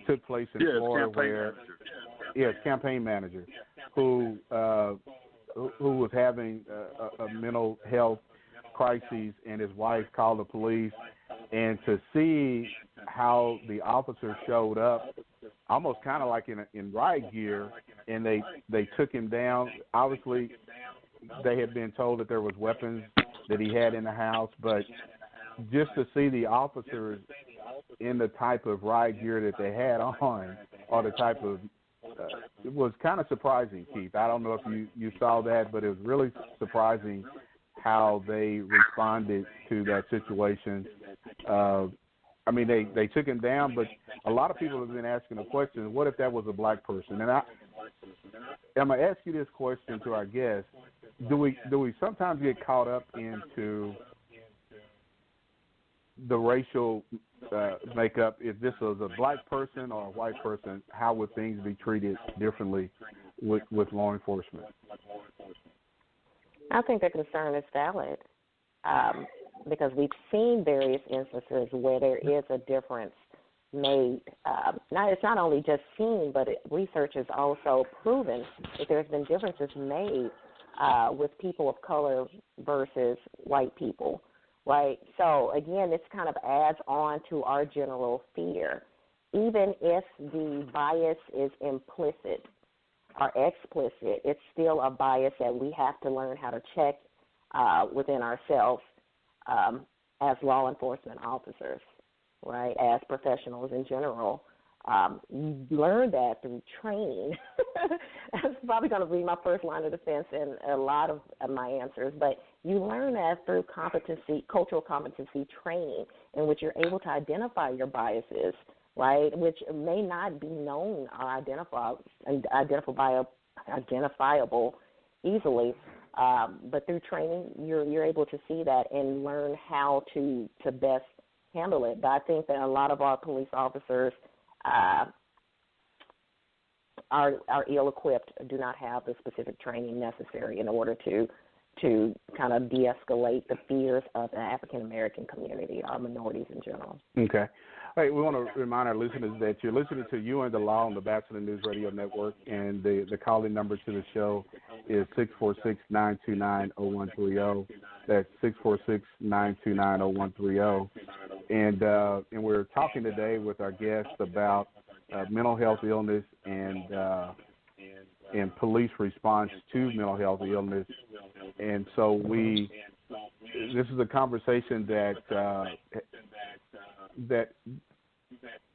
S2: took place in Florida, campaign manager, who who was having a mental health crisis, and his wife called the police, and to see how the officers showed up, almost kind of like in riot gear, and they took him down. Obviously, they had been told that there was weapons that he had in the house, but just to see the officers in the type of riot gear that they had on, or the type of it was kind of surprising, Keith. I don't know if you saw that, but it was really surprising how they responded to that situation. I mean, they took him down, but a lot of people have been asking the question, what if that was a black person? And I'm going to ask you this question to our guests. Do we sometimes get caught up into the racial makeup? If this was a black person or a white person, how would things be treated differently with law enforcement?
S14: I think the concern is valid because we've seen various instances where there is a difference made. It's not only just seen, but research has also proven that there's been differences made with people of color versus white people, right? So, again, this kind of adds on to our general fear. Even if the bias is implicit or explicit, it's still a bias that we have to learn how to check within ourselves as law enforcement officers, right, as professionals in general. You learn that through training. That's probably going to be my first line of defense in a lot of my answers, but you learn that through cultural competency training, in which you're able to identify your biases, right, which may not be known or identifiable easily, but through training, you're able to see that and learn how to best handle it. But I think that a lot of our police officers are ill-equipped, do not have the specific training necessary in order to kind of de-escalate the fears of the African-American community or minorities in general.
S2: Okay. All right, we want to remind our listeners that you're listening to You and the Law on the Bachelor News Radio Network, and the call-in number to the show is 646-929-0130. That's 646-929-0130. And we're talking today with our guests about mental health illness and police response to mental health illness. And so this is a conversation that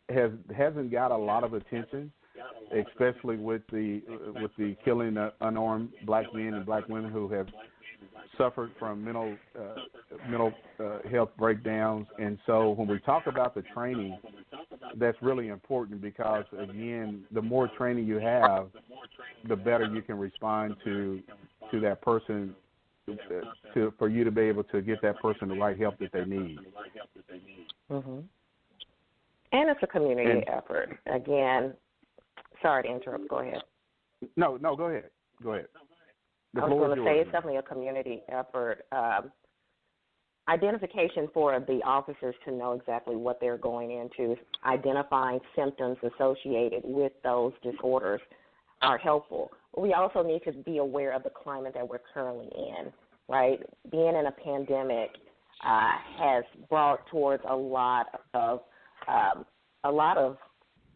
S2: hasn't got a lot of attention, especially with the killing of unarmed black men and black women who have suffered from mental health breakdowns. And so when we talk about the training, that's really important because, again, the more training you have, the better you can respond to that person, for you to be able to get that person the right help that they need.
S14: Mm-hmm. And it's a community effort. Again, sorry to interrupt. Go ahead.
S2: No, go ahead. Go ahead.
S14: I was going to say it's definitely a community effort. Identification for the officers to know exactly what they're going into, identifying symptoms associated with those disorders are helpful. But we also need to be aware of the climate that we're currently in, right? Being in a pandemic has brought towards a lot of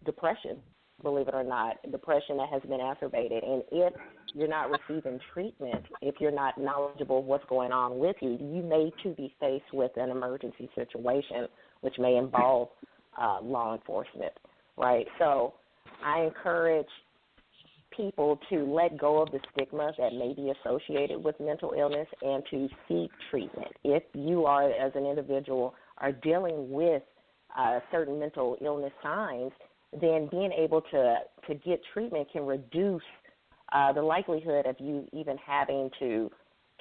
S14: depression, believe it or not, depression that has been exacerbated. And if you're not receiving treatment, if you're not knowledgeable of what's going on with you, you may too be faced with an emergency situation, which may involve law enforcement, right? So I encourage people to let go of the stigma that may be associated with mental illness and to seek treatment. If you are, as an individual, are dealing with certain mental illness signs, then being able to get treatment can reduce the likelihood of you even having to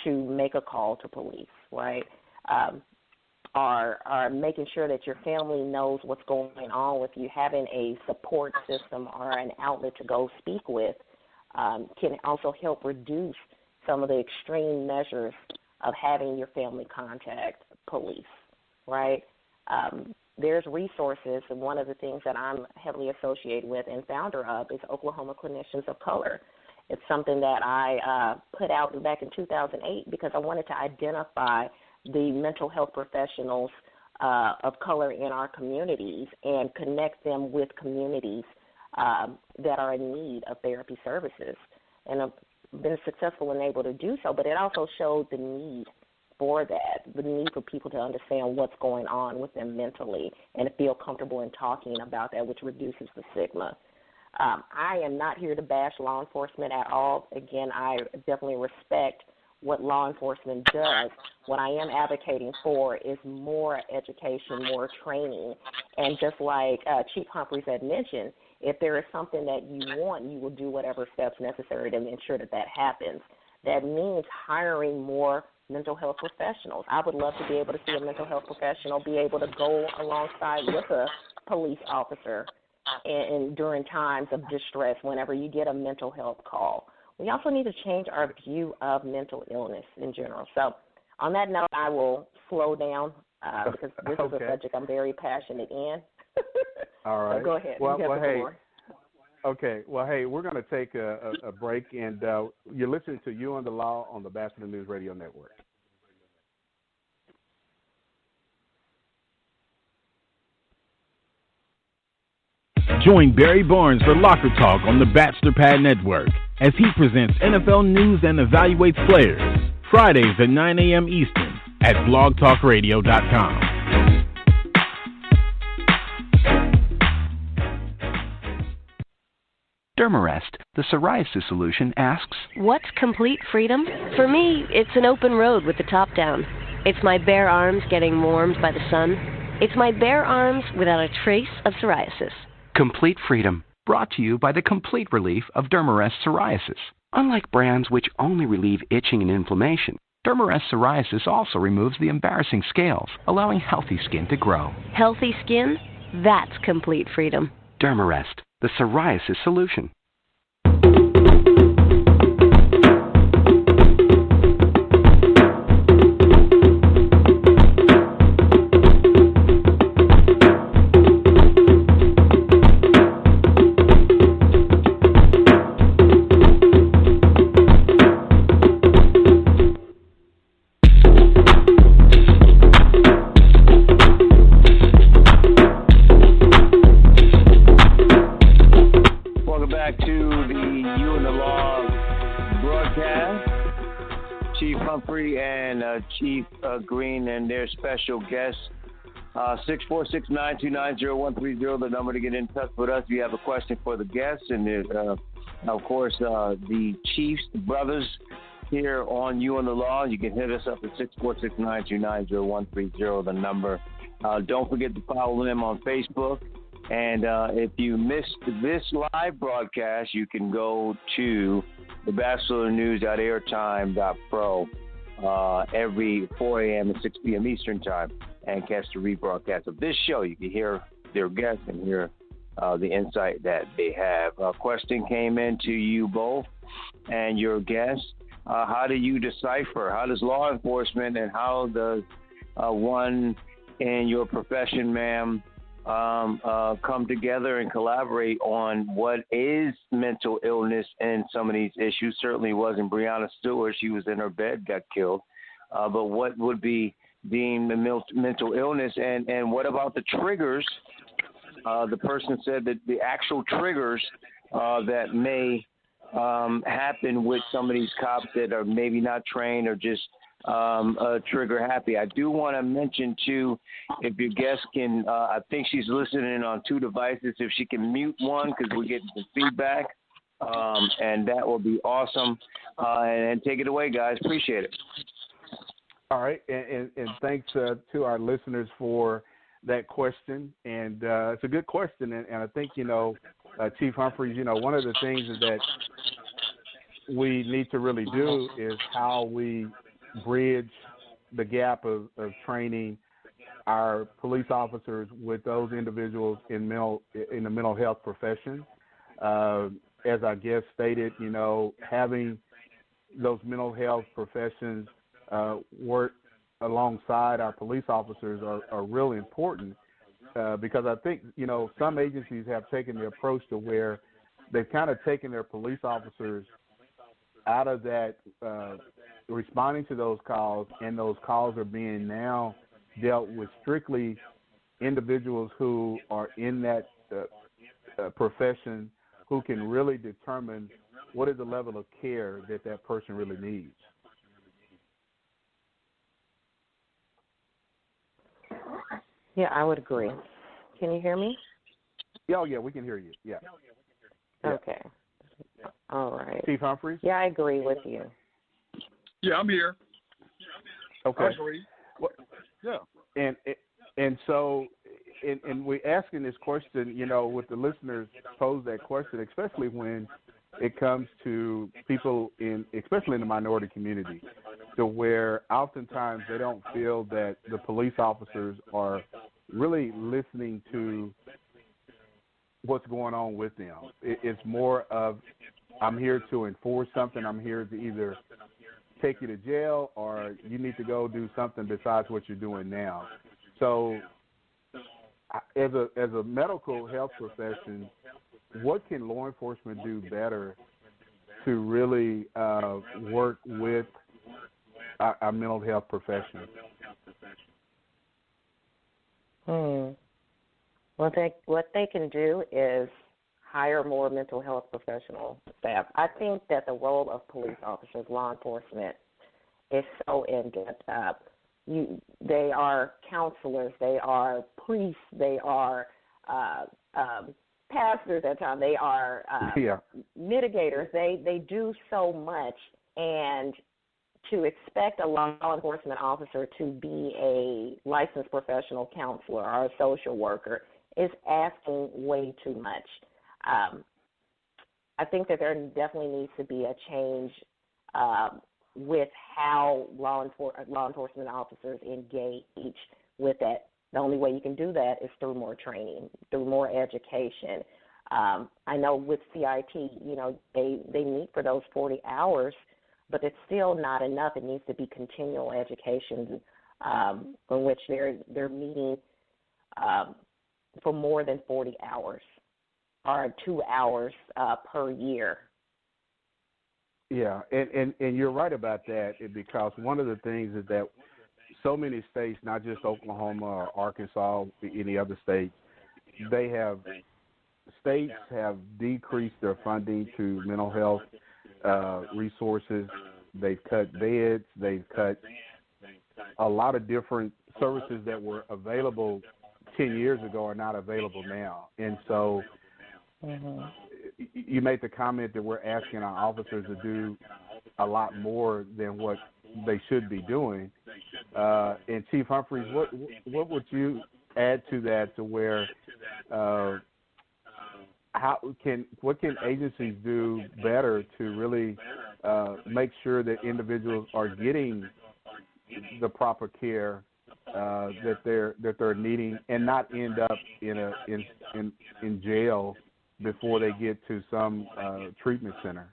S14: make a call to police, right? Or making sure that your family knows what's going on with you, having a support system or an outlet to go speak with can also help reduce some of the extreme measures of having your family contact police, right? There's resources, and one of the things that I'm heavily associated with and founder of is Oklahoma Clinicians of Color. It's something that I put out back in 2008 because I wanted to identify the mental health professionals of color in our communities and connect them with communities that are in need of therapy services. And I've been successful and able to do so, but it also showed the need for that, the need for people to understand what's going on with them mentally and to feel comfortable in talking about that, which reduces the stigma. I am not here to bash law enforcement at all. Again, I definitely respect what law enforcement does. What I am advocating for is more education, more training. And just like Chief Humphreys had mentioned, if there is something that you want, you will do whatever steps necessary to ensure that that happens. That means hiring more mental health professionals. I would love to be able to see a mental health professional be able to go alongside with a police officer and during times of distress, whenever you get a mental health call. We also need to change our view of mental illness in general. So on that note, I will slow down because this is a subject I'm very passionate in.
S2: All right.
S14: So go ahead.
S2: Well, hey. Okay. Well, hey, we're going to take a break, and you're listening to You and the Law on the Bachelor News Radio Network.
S8: Join Barry Barnes for Locker Talk on the Bachelor Pad Network as he presents NFL news and evaluates players. Fridays at 9 a.m. Eastern at blogtalkradio.com.
S16: Dermarest, the psoriasis solution, asks,
S13: What's complete freedom? For me, it's an open road with the top down. It's my bare arms getting warmed by the sun. It's my bare arms without a trace of psoriasis.
S16: Complete freedom, brought to you by the complete relief of Dermarest psoriasis. Unlike brands which only relieve itching and inflammation, Dermarest psoriasis also removes the embarrassing scales, allowing healthy skin to grow.
S13: Healthy skin? That's complete freedom.
S16: Dermarest, the psoriasis solution.
S17: Chief Green and their special guests. 646-929-0130, the number to get in touch with us if you have a question for the guests. And of course, the Chiefs, the brothers here on You and the Law. You can hit us up at 646-929-0130, the number. Don't forget to follow them on Facebook. And if you missed this live broadcast, you can go to thebatchelornews.airtime.pro. Every 4 a.m. and 6 p.m. Eastern Time and catch the rebroadcast of this show. You can hear their guests and hear the insight that they have. A question came in to you both and your guests. How do you decipher? How does law enforcement and how does one in your profession, ma'am, come together and collaborate on what is mental illness and some of these issues? Certainly wasn't Breonna Stewart. She was in her bed, got killed. But what would be deemed mental illness? And what about the triggers? The person said that the actual triggers that may happen with some of these cops that are maybe not trained or just trigger happy. I do want to mention too, if your guest can, I think she's listening on 2 devices, if she can mute one because we're getting some feedback, and that will be awesome. And take it away, guys. Appreciate it.
S2: All right, and thanks to our listeners for that question. And it's a good question, and I think, Chief Humphreys, one of the things is that we need to really do is how we bridge the gap of training our police officers with those individuals in the mental health profession. As our guest stated, having those mental health professions work alongside our police officers are really important because I think, some agencies have taken the approach to where they've kind of taken their police officers out of that, responding to those calls, and those calls are being now dealt with strictly individuals who are in that profession, who can really determine what is the level of care that that person really needs.
S14: Yeah, I would agree. Can you hear me?
S2: Oh, yeah, we can hear you. Yeah.
S14: Okay. All right.
S2: Chief Humphreys?
S14: Yeah, I agree with you.
S11: Yeah, I'm here.
S2: Okay.
S11: I agree.
S2: Well,
S11: yeah.
S2: And so, and we're asking this question, with the listeners pose that question, especially when it comes to people especially in the minority community, to where oftentimes they don't feel that the police officers are really listening to what's going on with them. It's more of, I'm here to enforce something. I'm here to either take you to jail or you need to go do something besides what you're doing now. So as a medical health profession, what can law enforcement do better to really work with our mental health professionals?
S14: What they can do is hire more mental health professional staff. I think that the role of police officers, law enforcement, is so in-depth. They are counselors, they are priests, they are pastors at times, they are mitigators. They do so much, and to expect a law enforcement officer to be a licensed professional counselor or a social worker is asking way too much. I think that there definitely needs to be a change with how law enforcement officers engage with that. The only way you can do that is through more training, through more education. I know with CIT, they meet for those 40 hours, but it's still not enough. It needs to be continual education in which they're meeting for more than 40 hours or 2 hours per year.
S2: Yeah, and you're right about that, because one of the things is that so many states, not just Oklahoma or Arkansas, any other states, states have decreased their funding to mental health resources. They've cut beds. They've cut a lot of different services that were available 10 years ago are not available now. And so you made the comment that we're asking our officers to do a lot more than what they should be doing. And Chief Humphreys, what would you add to that, to where what can agencies do better to really make sure that individuals are getting the proper care that they're needing, and not end up in jail before they get to some treatment center?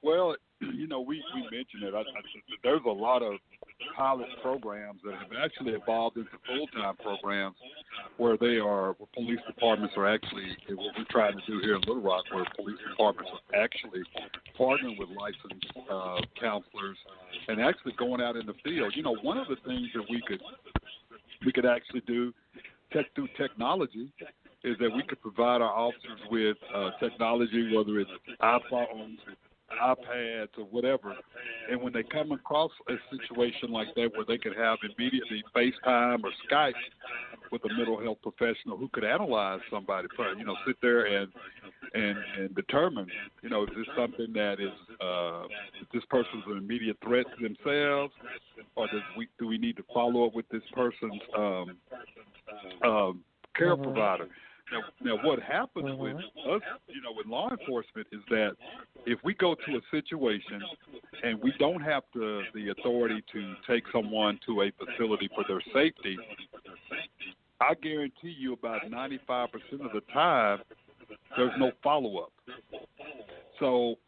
S11: Well, we mentioned it. There's a lot of pilot programs that have actually evolved into full-time programs where police departments are actually, what we're trying to do here in Little Rock, where police departments are actually partnering with licensed counselors and actually going out in the field. One of the things that we could actually do through technology is that we could provide our officers with technology, whether it's iPhones, iPads, or whatever, and when they come across a situation like that where they could have immediately FaceTime or Skype with a mental health professional who could analyze somebody, sit there and determine, is this something that is this person's an immediate threat to themselves, or do we need to follow up with this person's care provider? Now, what happens with us, with law enforcement, is that if we go to a situation and we don't have the authority to take someone to a facility for their safety, I guarantee you about 95% of the time there's no follow-up. So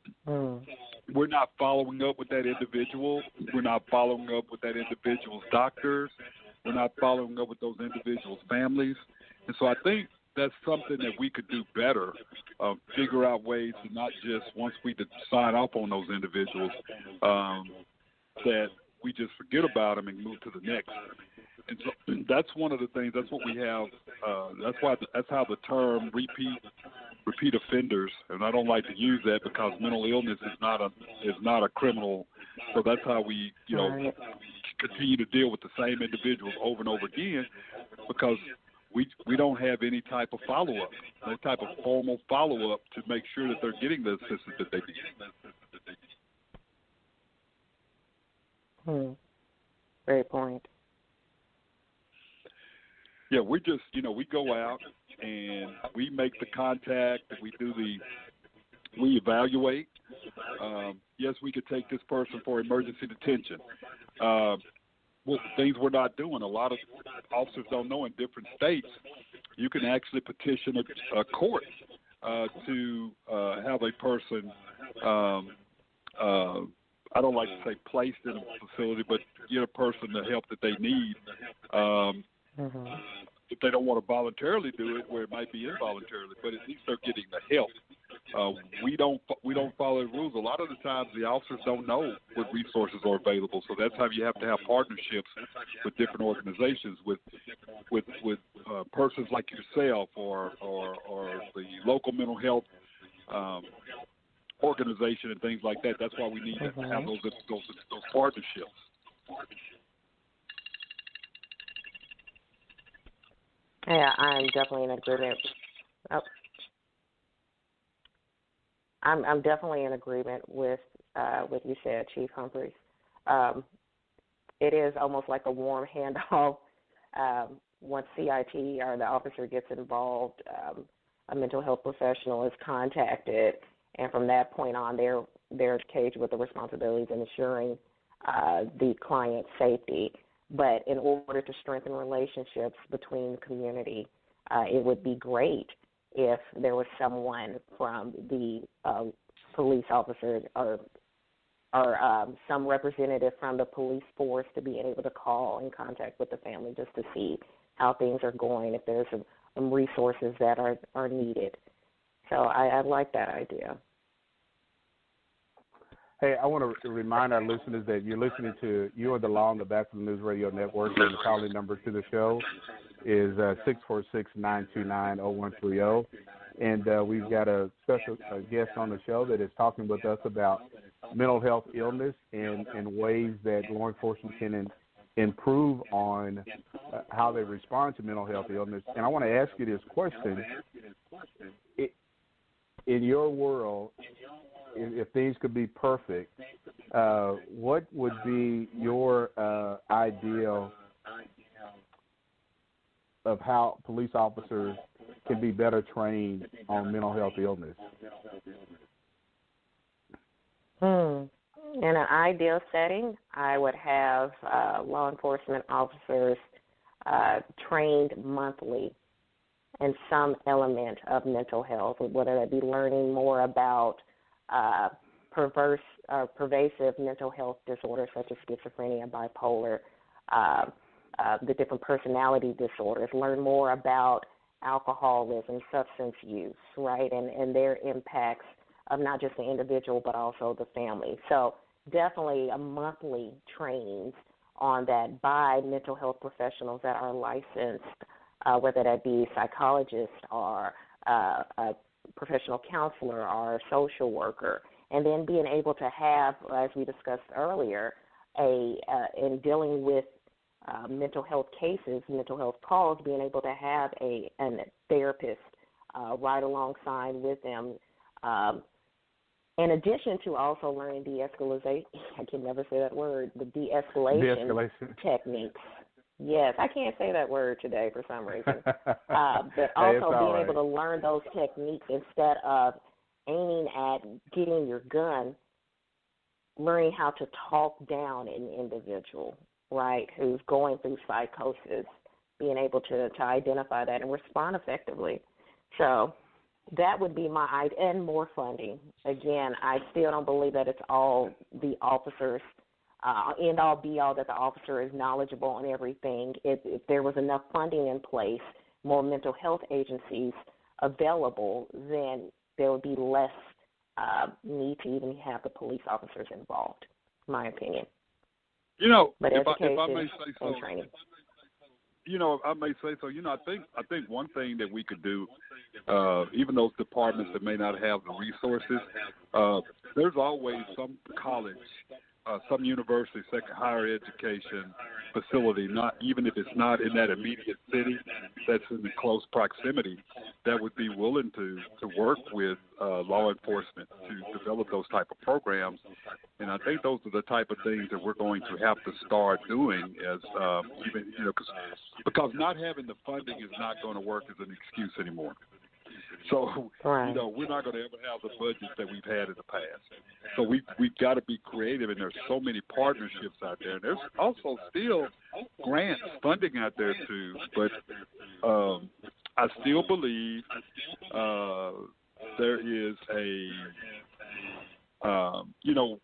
S11: we're not following up with that individual. We're not following up with that individual's doctors. We're not following up with those individuals' families. And so I think that's something that we could do better. Figure out ways to not just once we sign off on those individuals that we just forget about them and move to the next. And so that's one of the things. That's what we have. That's how the term repeat offenders, and I don't like to use that because mental illness is not a criminal. So that's how we continue to deal with the same individuals over and over again, because we don't have any type of follow-up, no type of formal follow-up to make sure that they're getting the assistance that they need.
S14: Great point.
S11: Yeah, we just, we go out and we make the contact and we evaluate. Yes, we could take this person for emergency detention. Things we're not doing. A lot of officers don't know in different states, you can actually petition a court to have a person, I don't like to say placed in a facility, but get a person the help that they need. If they don't want to voluntarily do it, where it might be involuntarily, but at least they're getting the help. We don't follow the rules. A lot of the times, the officers don't know what resources are available. So that's how you have to have partnerships with different organizations, with persons like yourself or the local mental health organization and things like that. That's why we need to have those partnerships.
S14: Yeah, I'm definitely in agreement. I'm definitely in agreement with what you said, Chief Humphreys. It is almost like a warm handoff. Once CIT or the officer gets involved, a mental health professional is contacted, and from that point on, they're caged with the responsibilities of ensuring the client's safety. But in order to strengthen relationships between the community, it would be great if there was someone from the police officers or some representative from the police force to be able to call and contact with the family just to see how things are going, if there's some resources that are needed. So I like that idea.
S2: Hey, I want to remind our listeners that you're listening to You Are the Law on the Bachelor News Radio Network, and the calling number to the show is 646-929-0130. And we've got a special guest on the show that is talking with us about mental health illness and ways that law enforcement can improve on how they respond to mental health illness. And I want to ask you this question. In your world, if things could be perfect, what would be your ideal of how police officers can be better trained on mental health illness?
S14: In an ideal setting, I would have law enforcement officers trained monthly in some element of mental health, whether that be learning more about pervasive mental health disorders such as schizophrenia, bipolar, the different personality disorders, learn more about alcoholism, substance use, right, and their impacts of not just the individual but also the family. So definitely a monthly trainings on that by mental health professionals that are licensed, whether that be psychologist or a professional counselor or social worker, and then being able to have, as we discussed earlier, in dealing with mental health cases, mental health calls, being able to have a therapist right alongside with them. In addition to also learning de-escalation, I can never say that word, the de-escalation techniques. Yes, I can't say that word today for some reason. But also being able to learn those techniques instead of aiming at getting your gun, learning how to talk down an individual, right, who's going through psychosis, being able to identify that and respond effectively. So that would be my idea, and more funding. Again, I still don't believe that it's all the officers, end all be all that the officer is knowledgeable on everything. If there was enough funding in place, more mental health agencies available, then there would be less need to even have the police officers involved, in my opinion. But
S11: if
S14: education
S11: I may say so,
S14: and training.
S11: I may say so. I think one thing that we could do, even those departments that may not have the resources, there's always some college, some university, higher education facility, not even if it's not in that immediate city, that's in the close proximity, that would be willing to work with law enforcement to develop those type of programs. And I think those are the type of things that we're going to have to start doing as because not having the funding is not going to work as an excuse anymore. So, we're not going to ever have the budgets that we've had in the past. So we've got to be creative, and there's so many partnerships out there. And there's also still grants funding out there, too. But I still believe there is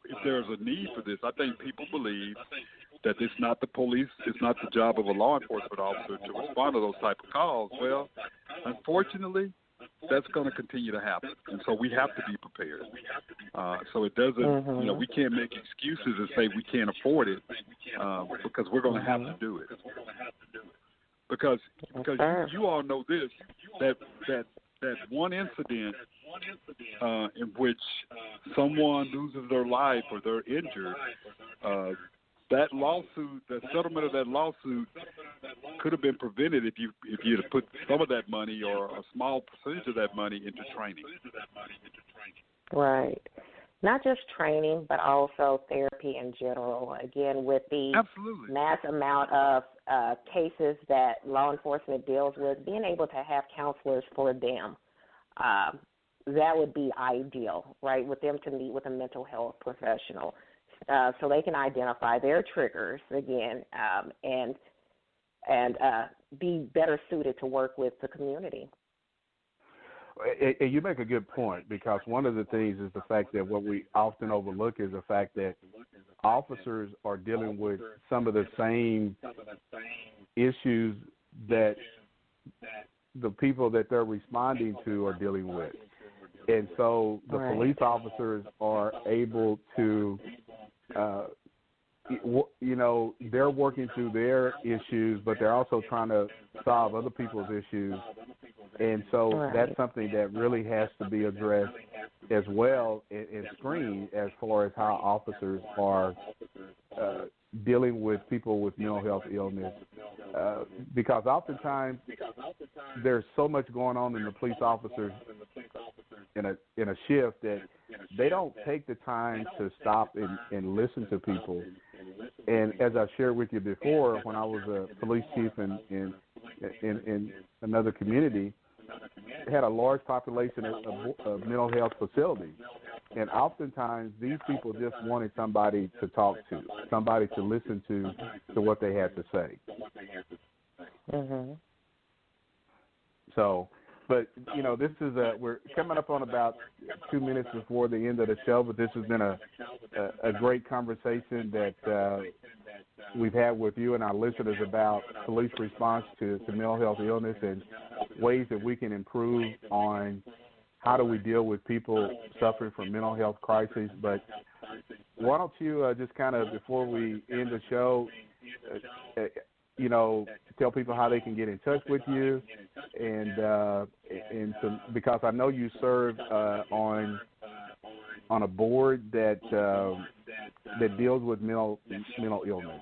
S11: if there's a need for this, I think people believe that it's not the police, it's not the job of a law enforcement officer to respond to those type of calls. Well, unfortunately, that's going to continue to happen, and so we have to be prepared. So it doesn't, we can't make excuses and say we can't afford it because we're going to have to do it. Because you all know this, that one incident in which someone loses their life or they're injured, that lawsuit, the settlement of that lawsuit could have been prevented if you'd have put some of that money or a small percentage of that money into training.
S14: Right. Not just training, but also therapy in general. Again, with the mass amount of cases that law enforcement deals with, being able to have counselors for them, that would be ideal, right, with them to meet with a mental health professional. So they can identify their triggers again, and be better suited to work with the community.
S2: And you make a good point, because one of the things is the fact that what we often overlook is the fact that officers are dealing with some of the same issues that the people that they're responding to are dealing with. And so the police officers are able to they're working through their issues, but they're also trying to solve other people's issues. And so that's something that really has to be addressed as well and screened as far as how officers are dealing with people with mental health illness. Because oftentimes there's so much going on in the police officers in a shift that they don't take the time to stop and listen to people. And as I shared with you before, when I was a police chief in another community, it had a large population of mental health facilities. And oftentimes these people just wanted somebody to talk to, somebody to listen to what they had to say. So, but, this is we're coming up on about 2 minutes before the end of the show, but this has been a great conversation that we've had with you and our listeners about police response to mental health illness and ways that we can improve on how do we deal with people suffering from mental health crises. But why don't you just kind of, before we end the show, tell people how they can get in touch with you, and because I know you serve on a board that deals with mental illness.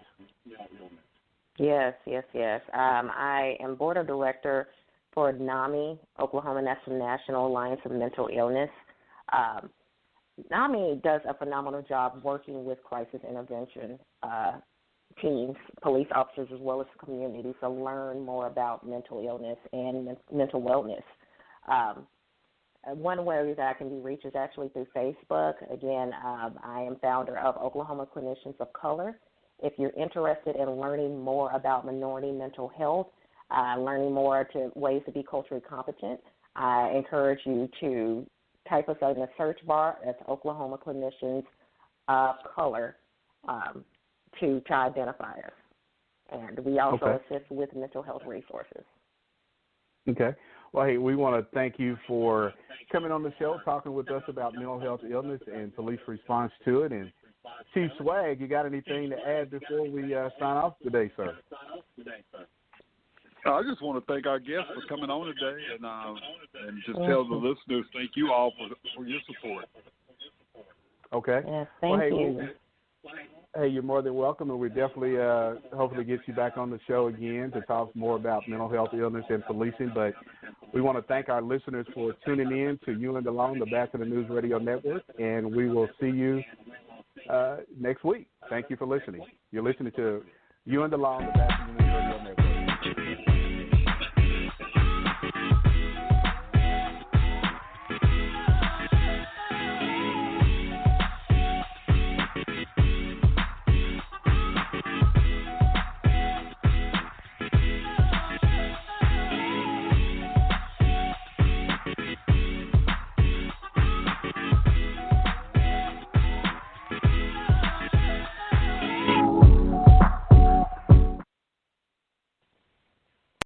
S14: Yes. I am board of director for NAMI, Oklahoma National Alliance of Mental Illness. NAMI does a phenomenal job working with crisis intervention teams, police officers, as well as the community, to learn more about mental illness and mental wellness. One way that I can be reached is actually through Facebook. Again, I am founder of Oklahoma Clinicians of Color. If you're interested in learning more about minority mental health, learning more to ways to be culturally competent, I encourage you to type us in the search bar. That's Oklahoma Clinicians of Color to identify us. And we also assist with mental health resources.
S2: Okay. Well, hey, we want to thank you for coming on the show, talking with us about mental health illness and police response to it. And Chief Swag, you got anything to add before we sign off today, sir?
S11: I just want to thank our guests for coming on today, and just tell the listeners thank you all for your support.
S2: Okay.
S14: Yes, thank you.
S2: Hey, you're more than welcome, and we definitely hopefully get you back on the show again to talk more about mental health illness and policing. But we want to thank our listeners for tuning in to You and the Law, the Bachelor News Radio Network, and we will see you next week. Thank you for listening. You're listening to You and the Law, the Bachelor News Radio